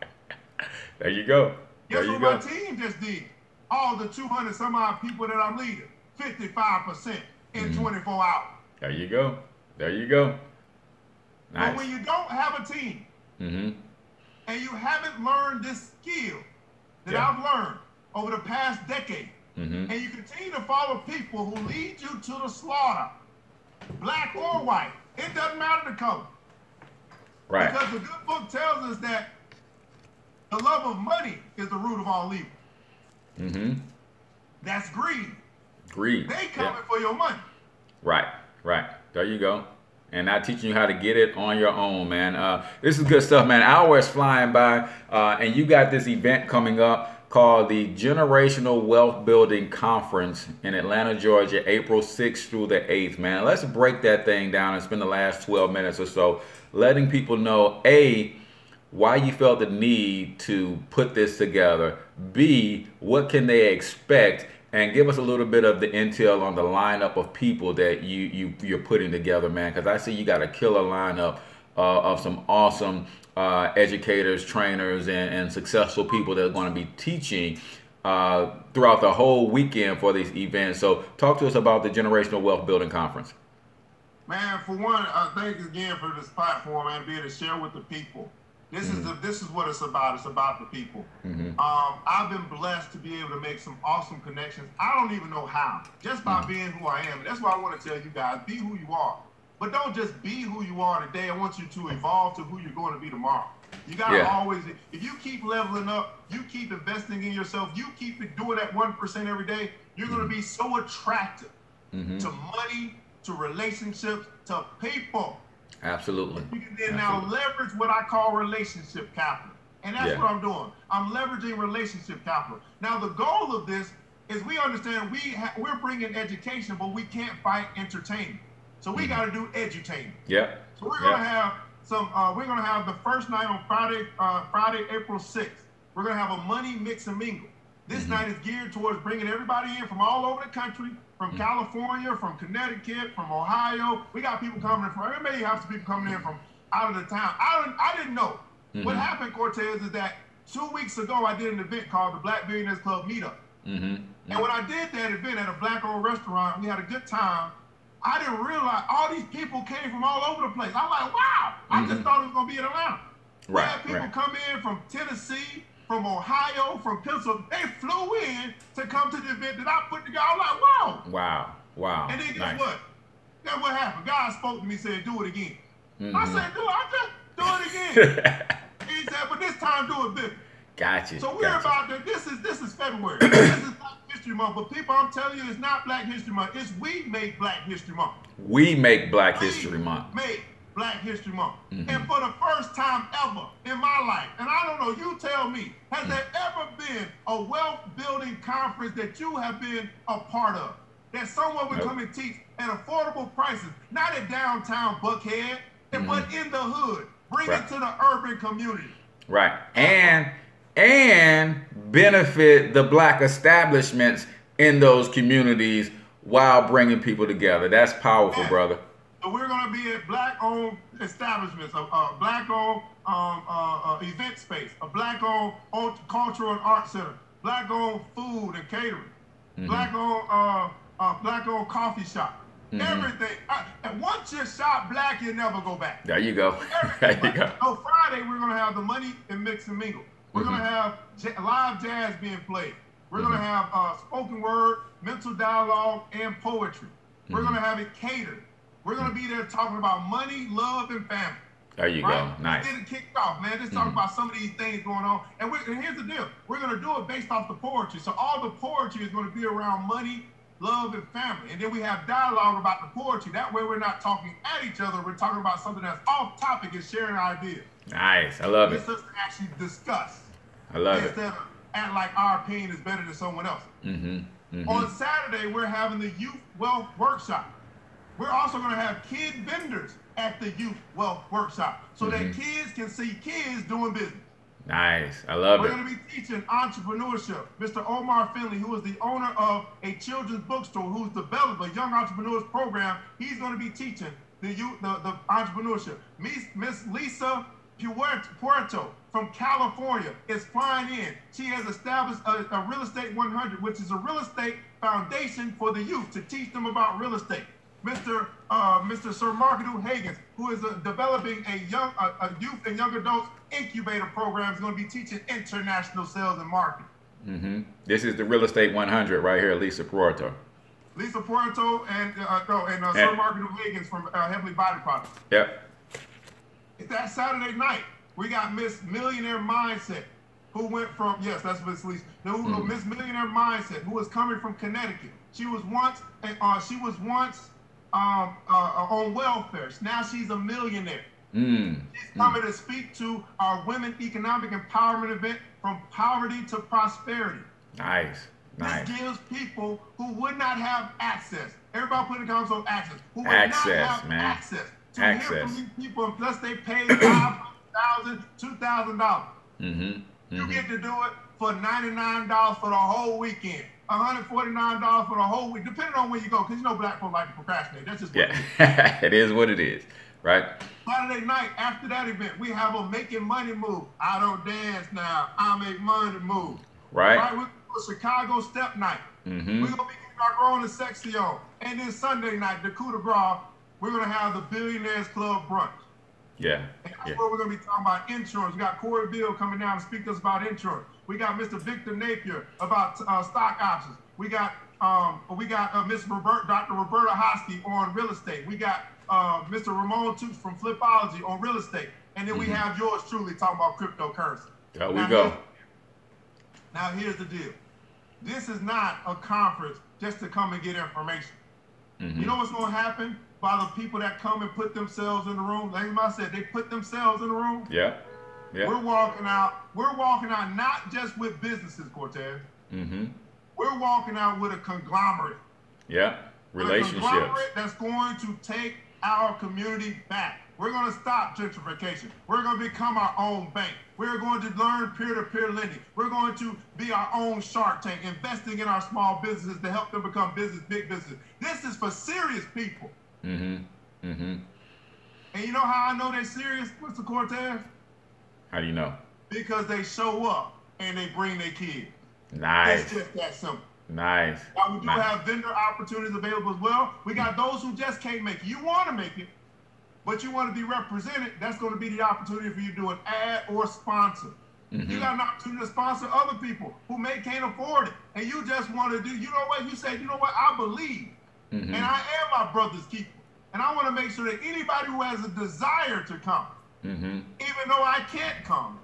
There you go. Guess what my team just did? All the 200 some odd people that I'm leading, 55% in 24 hours. There you go. Nice. But when you don't have a team, and you haven't learned this skill that I've learned over the past decade, and you continue to follow people who lead you to the slaughter, black or white, it doesn't matter the color. Right. Because the good book tells us that the love of money is the root of all evil. That's greed. They coming for your money. Right. There you go. And not teaching you how to get it on your own, man. This is good stuff, man. Hours flying by, and you got this event coming up called the Generational Wealth Building Conference in Atlanta, Georgia, April 6th through the 8th, man. Let's break that thing down and spend the last 12 minutes or so letting people know, A, why you felt the need to put this together, B, what can they expect, and give us a little bit of the intel on the lineup of people that you're putting together, man, because I see you got a killer lineup of some awesome educators, trainers, and successful people that are going to be teaching throughout the whole weekend for these events. So talk to us about the Generational Wealth Building Conference. Man, for one, thanks again for this platform, man, to be able to share with the people. This is what it's about. It's about the people. I've been blessed to be able to make some awesome connections. I don't even know how, just by being who I am. And that's why I want to tell you guys, be who you are. But don't just be who you are today. I want you to evolve to who you're going to be tomorrow. You got to always, if you keep leveling up, you keep investing in yourself, you keep doing that 1% every day, you're going to be so attractive to money, to relationships, to people. Absolutely. You can then now leverage what I call relationship capital. And that's what I'm doing. I'm leveraging relationship capital. Now, the goal of this is we understand we're bringing education, but we can't fight entertainment. So we got to do edutainment. So we're going to have we're going to have the first night on Friday, April 6th. We're going to have a money mix and mingle. This night is geared towards bringing everybody in from all over the country, from California, from Connecticut, from Ohio. We got people coming in from, there may have some people coming in from out of the town. I didn't know. What happened, Cortez, is that 2 weeks ago, I did an event called the Black Billionaires Club Meetup. And when I did that event at a black-owned restaurant, we had a good time. I didn't realize all these people came from all over the place. I'm like, wow, I just thought it was going to be in Atlanta. We had people come in from Tennessee, from Ohio, from Pennsylvania. They flew in to come to the event that I put together. I'm like, wow. Wow. And then guess what? Guess what happened? God spoke to me, said, do it again. I said, I just do it again. He said, but this time do it bigger. Gotcha. So we're about to, this is February. This is Black History Month. But people, I'm telling you, it's not Black History Month. It's We Make Black History Month. We make Black History Month. Make Black History Month. And for the first time ever in my life, and I don't know, you tell me, has there ever been a wealth building conference that you have been a part of? That someone would come and teach at affordable prices, not at downtown Buckhead, but in the hood. Bring it to the urban community. Right. And benefit the black establishments in those communities while bringing people together. That's powerful, brother. So we're going to be at black-owned establishments, a black-owned event space, a black-owned cultural and art center, black-owned food and catering, black-owned coffee shop. Everything. And once you shop black, you never go back. There you go. There you go. So Friday, we're going to have the money and mix and mingle. We're going to have live jazz being played. We're going to have spoken word, mental dialogue, and poetry. We're going to have it catered. We're going to be there talking about money, love, and family. There you go. Nice. Get it kicked off, man. Just talking about some of these things going on. And here's the deal. We're going to do it based off the poetry. So all the poetry is going to be around money, love, and family. And then we have dialogue about the poetry. That way we're not talking at each other. We're talking about something that's off topic and sharing ideas. Nice. I love it. It's just to actually discuss. I love it. Instead of act like our opinion is better than someone else. On Saturday, we're having the Youth Wealth Workshop. We're also going to have kid vendors at the Youth Wealth Workshop so that kids can see kids doing business. Nice. I love We're it. going to be teaching entrepreneurship. Mr. Omar Finley, who is the owner of a children's bookstore, who's developed a young entrepreneurs program, he's going to be teaching the entrepreneurship. Miss Lisa Puerto from California is flying in. She has established a Real Estate 100, which is a real estate foundation for the youth to teach them about real estate. Mr. Sir Marketu Higgins, who is developing a youth and young adults incubator program, is going to be teaching international sales and marketing. This is the Real Estate 100 right here, Lisa Puerto. Lisa Puerto and Sir Marketu Higgins from Heavenly Body Products. Yep. It's that Saturday night. We got Miss Millionaire Mindset, who went from, yes, that's Miss Lisa, Miss Millionaire Mindset, who is coming from Connecticut. She was once on welfare. Now she's a millionaire. She's coming to speak to our Women Economic Empowerment event, From Poverty to Prosperity. Nice. This gives people who would not have access. Everybody put in the comments on access. Who would not have access to hear from these people unless they pay $5,000, $2,000. You get to do it for $99 for the whole weekend. $149 for the whole week, depending on where you go, because you know black folk like to procrastinate. That's just what it is. It is what it is, right? Saturday night, after that event, we have a Making Money move. I don't dance now. I make money move. Right. We're going to do a Chicago Step Night. We're going to be getting our Growing and Sexy on. And then Sunday night, the coup de grace, we're going to have the Billionaires Club brunch. Yeah. And that's where we're going to be talking about insurance. We got Corey Bill coming down to speak to us about insurance. We got Mr. Victor Napier about stock options. We got Dr. Roberta Hosky on real estate. We got Mr. Ramon Toots from Flipology on real estate. And then we have yours truly talking about cryptocurrency. There we go. Now here's the deal. This is not a conference just to come and get information. You know what's going to happen by the people that come and put themselves in the room? Like I said, they put themselves in the room. Yeah. Yeah. We're walking out not just with businesses, Cortez. We're walking out with a conglomerate. Yeah. Relationships. A conglomerate that's going to take our community back. We're going to stop gentrification. We're going to become our own bank. We're going to learn peer-to-peer lending. We're going to be our own Shark Tank, investing in our small businesses to help them become big businesses. This is for serious people. And you know how I know they're serious, Mr. Cortez? How do you know? Because they show up and they bring their kids. Nice. It's just that simple. Nice. Now, we do have vendor opportunities available as well. We got those who just can't make it. You want to make it, but you want to be represented. That's going to be the opportunity for you to do an ad or sponsor. You got an opportunity to sponsor other people who can't afford it. And you just want to do, you know what? You say, you know what? I believe. And I am my brother's keeper. And I want to make sure that anybody who has a desire to come, even though I can't come,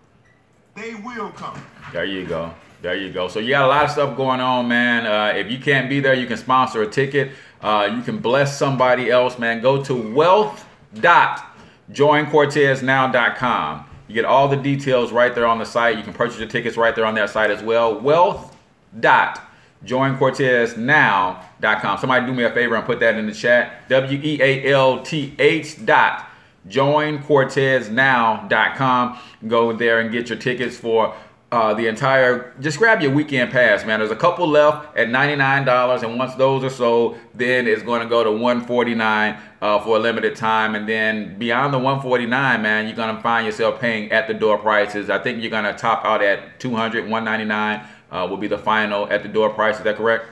they will come. There you go. There you go. So you got a lot of stuff going on, man. If you can't be there, you can sponsor a ticket. You can bless somebody else, man. Go to wealth.joincorteznow.com. You get all the details right there on the site. You can purchase your tickets right there on that site as well. Wealth.joincorteznow.com. Somebody do me a favor and put that in the chat. wealth.joincorteznow.com. joincorteznow.com. Go there and get your tickets for the entire, just grab your weekend pass, man. There's a couple left at $99, and once those are sold, then it's going to go to $149 for a limited time. And then beyond the $149, man, you're going to find yourself paying at the door prices. I think you're going to top out at $200, $199 will be the final at the door price. Is that correct?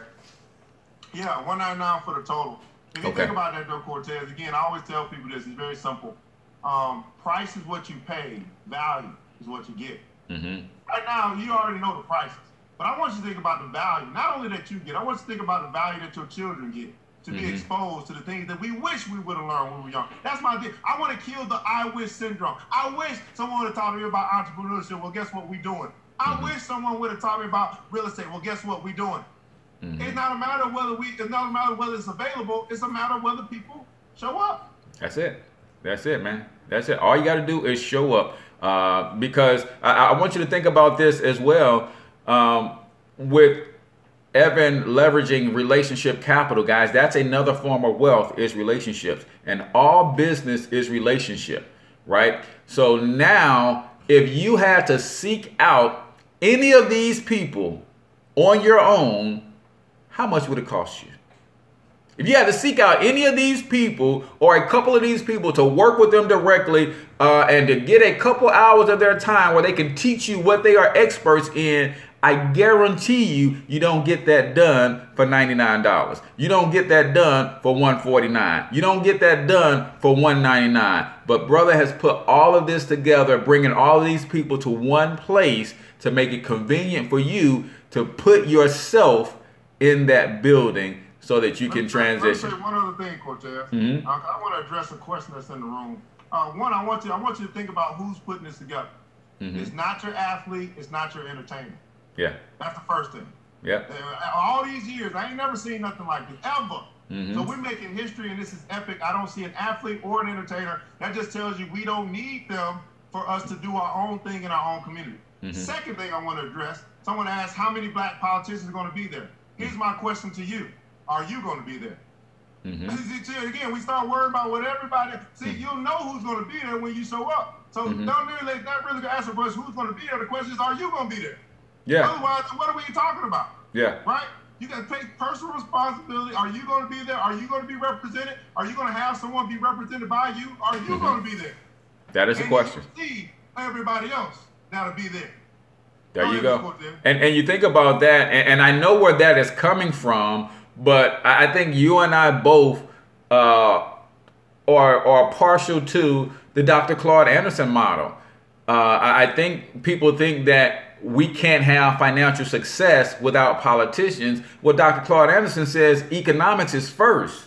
Yeah, $199 for the total. If you think about that, though, Cortez, again, I always tell people this. It's very simple. Price is what you pay. Value is what you get. Right now, you already know the prices. But I want you to think about the value, not only that you get, I want you to think about the value that your children get, to be exposed to the things that we wish we would have learned when we were young. That's my thing. I want to kill the I wish syndrome. I wish someone would have taught me about entrepreneurship. Well, guess what we're doing? I wish someone would have taught me about real estate. Well, guess what we're doing? It's not a matter of whether it's available. It's a matter of whether people show up. That's it. That's it, man. That's it. All you got to do is show up. Because I want you to think about this as well, with Evan leveraging relationship capital, guys. That's another form of wealth, is relationships, and all business is relationship, right? So now, if you had to seek out any of these people on your own, how much would it cost you? If you had to seek out any of these people or a couple of these people to work with them directly and to get a couple hours of their time where they can teach you what they are experts in, I guarantee you don't get that done for $99. You don't get that done for $149. You don't get that done for $199. But brother has put all of this together, bringing all of these people to one place to make it convenient for you to put yourself in that building so that you can transition. Let me say one other thing, Cortez. I want to address a question that's in the room. One, I want you to think about who's putting this together. It's not your athlete. It's not your entertainer. Yeah. That's the first thing. Yeah. All these years, I ain't never seen nothing like this, ever. So we're making history, and this is epic. I don't see an athlete or an entertainer. That just tells you we don't need them for us to do our own thing in our own community. Second thing I want to address, someone asked how many black politicians are going to be there. Here's my question to you. Are you going to be there? Again, we start worrying about what everybody... See, you'll know who's going to be there when you show up. So not really going to ask the question who's going to be there. The question is, are you going to be there? Yeah. Otherwise, what are we talking about? Yeah. Right? You got to take personal responsibility. Are you going to be there? Are you going to be represented? Are you going to have someone be represented by you? Are you going to be there? That is a question. You see everybody else that'll be there. There you go. And you think about that, and I know where that is coming from, but I think you and I both are partial to the Dr. Claude Anderson model. I think people think that we can't have financial success without politicians. Well, Dr. Claude Anderson says economics is first.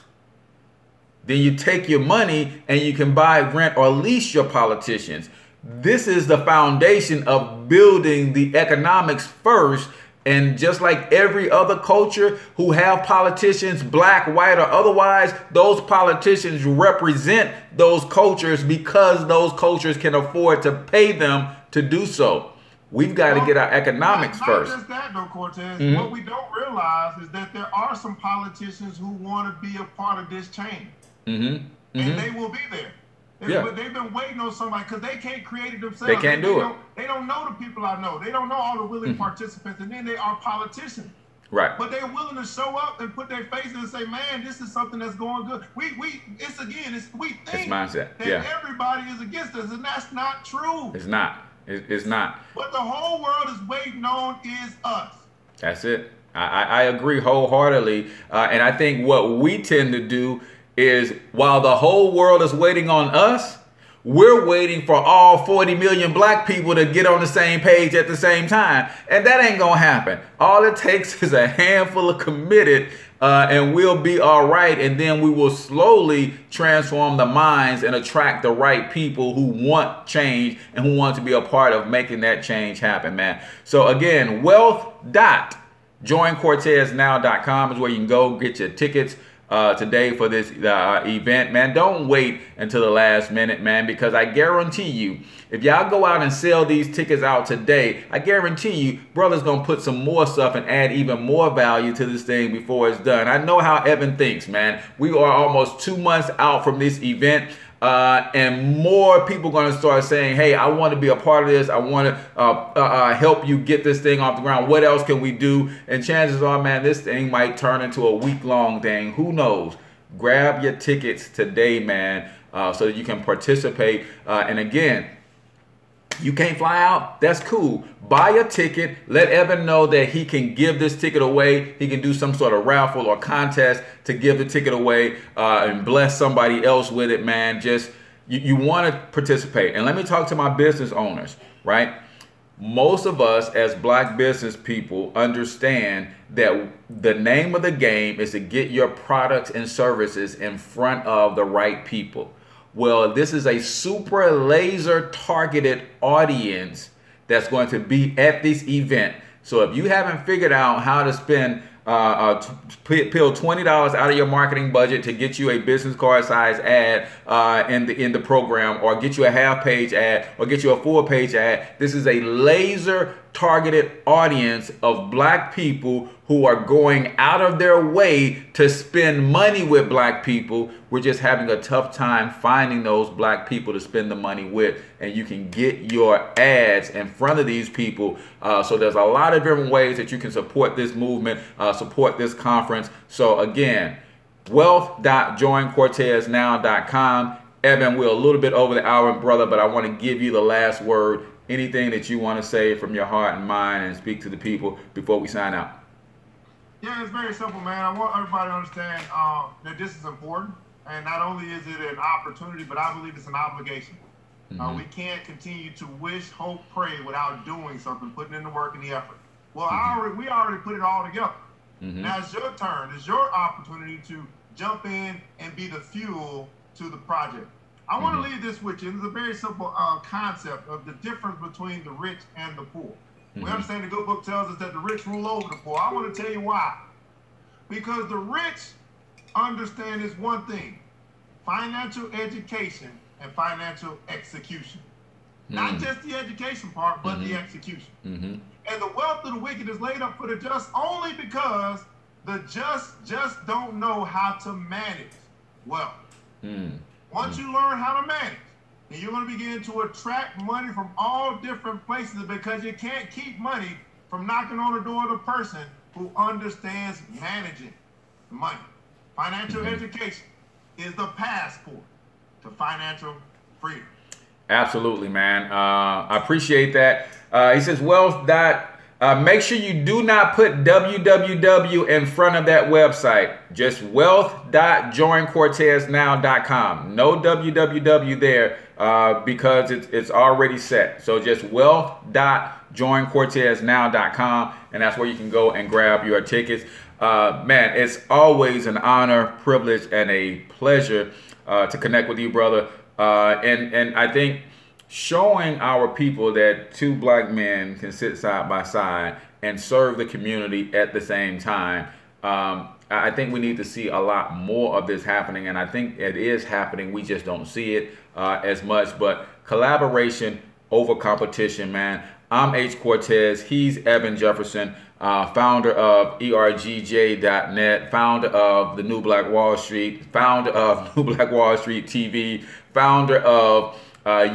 Then you take your money and you can buy, rent, or lease your politicians. This is the foundation of building the economics first. And just like every other culture who have politicians, black, white, or otherwise, those politicians represent those cultures because those cultures can afford to pay them to do so. We've got to get our economics first. Not just that, though, Cortez. What we don't realize is that there are some politicians who want to be a part of this change. And they will be there. They've been waiting on somebody because they can't create it themselves. They can't do it. They don't know the people I know. They don't know all the willing participants, and then they are politicians. Right. But they're willing to show up and put their face in and say, "Man, this is something that's going good." We think it's mindset. That everybody is against us, and that's not true. It's not. It's not. What the whole world is waiting on is us. That's it. I agree wholeheartedly, and I think what we tend to do is while the whole world is waiting on us, we're waiting for all 40 million black people to get on the same page at the same time. And that ain't going to happen. All it takes is a handful of committed and we'll be all right. And then we will slowly transform the minds and attract the right people who want change and who want to be a part of making that change happen, man. So again, wealth.joincorteznow.com is where you can go get your tickets today for this event, man. Don't wait until the last minute, man, because I guarantee you, if y'all go out and sell these tickets out today, I guarantee you, brother's gonna put some more stuff and add even more value to this thing before it's done. I know how Evan thinks, man. We are almost 2 months out from this event. and more people are going to start saying, hey, I want to be a part of this. I want to help you get this thing off the ground. What else can we do? And chances are, man, this thing might turn into a week-long thing. Who knows? Grab your tickets today, man, so that you can participate. And again, you can't fly out? That's cool. Buy a ticket. Let Evan know that he can give this ticket away. He can do some sort of raffle or contest to give the ticket away and bless somebody else with it, man. Just, you want to participate. And let me talk to my business owners, right? Most of us as black business people understand that the name of the game is to get your products and services in front of the right people. Well, this is a super laser targeted audience that's going to be at this event. So if you haven't figured out how to spend peel $20 out of your marketing budget to get you a business card size ad in the program, or get you a half page ad, or get you a full page ad, this is a laser targeted audience of black people who are going out of their way to spend money with black people. We're just having a tough time finding those black people to spend the money with, and you can get your ads in front of these people. So there's a lot of different ways that you can support this movement, support this conference. So again, wealth.joincorteznow.com. Evan, we're a little bit over the hour, brother, but I want to give you the last word. Anything that you want to say from your heart and mind and speak to the people before we sign out? Yeah, it's very simple, man. I want everybody to understand that this is important. And not only is it an opportunity, but I believe it's an obligation. Mm-hmm. We can't continue to wish, hope, pray without doing something, putting in the work and the effort. Well, we already put it all together. Mm-hmm. Now it's your turn. It's your opportunity to jump in and be the fuel to the project. I want to leave this with you. It's a very simple concept of the difference between the rich and the poor. We understand the good book tells us that the rich rule over the poor. I want to tell you why. Because the rich understand this one thing: financial education and financial execution. Not just the education part, but the execution. And the wealth of the wicked is laid up for the just only because the just don't know how to manage wealth. Once you learn how to manage, then you're going to begin to attract money from all different places, because you can't keep money from knocking on the door of the person who understands managing money. Financial education is the passport to financial freedom. Absolutely, man. I appreciate that. He says, make sure you do not put www in front of that website. Just wealth.joincorteznow.com. No www there because it's already set. So just wealth.joincorteznow.com, and that's where you can go and grab your tickets. Man, it's always an honor, privilege, and a pleasure to connect with you, brother. And I think showing our people that two black men can sit side by side and serve the community at the same time. I think we need to see a lot more of this happening, and I think it is happening. We just don't see it as much. But collaboration over competition, man. I'm H. Cortez. He's Evan Jefferson, founder of ERGJ.net, founder of the New Black Wall Street, founder of New Black Wall Street TV, founder of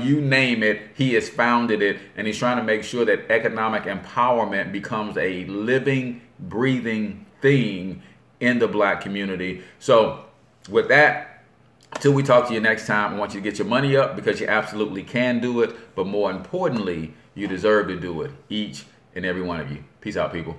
you name it, he has founded it, and he's trying to make sure that economic empowerment becomes a living, breathing thing in the black community. So with that, until we talk to you next time, I want you to get your money up, because you absolutely can do it, but more importantly, you deserve to do it, each and every one of you. Peace out, people.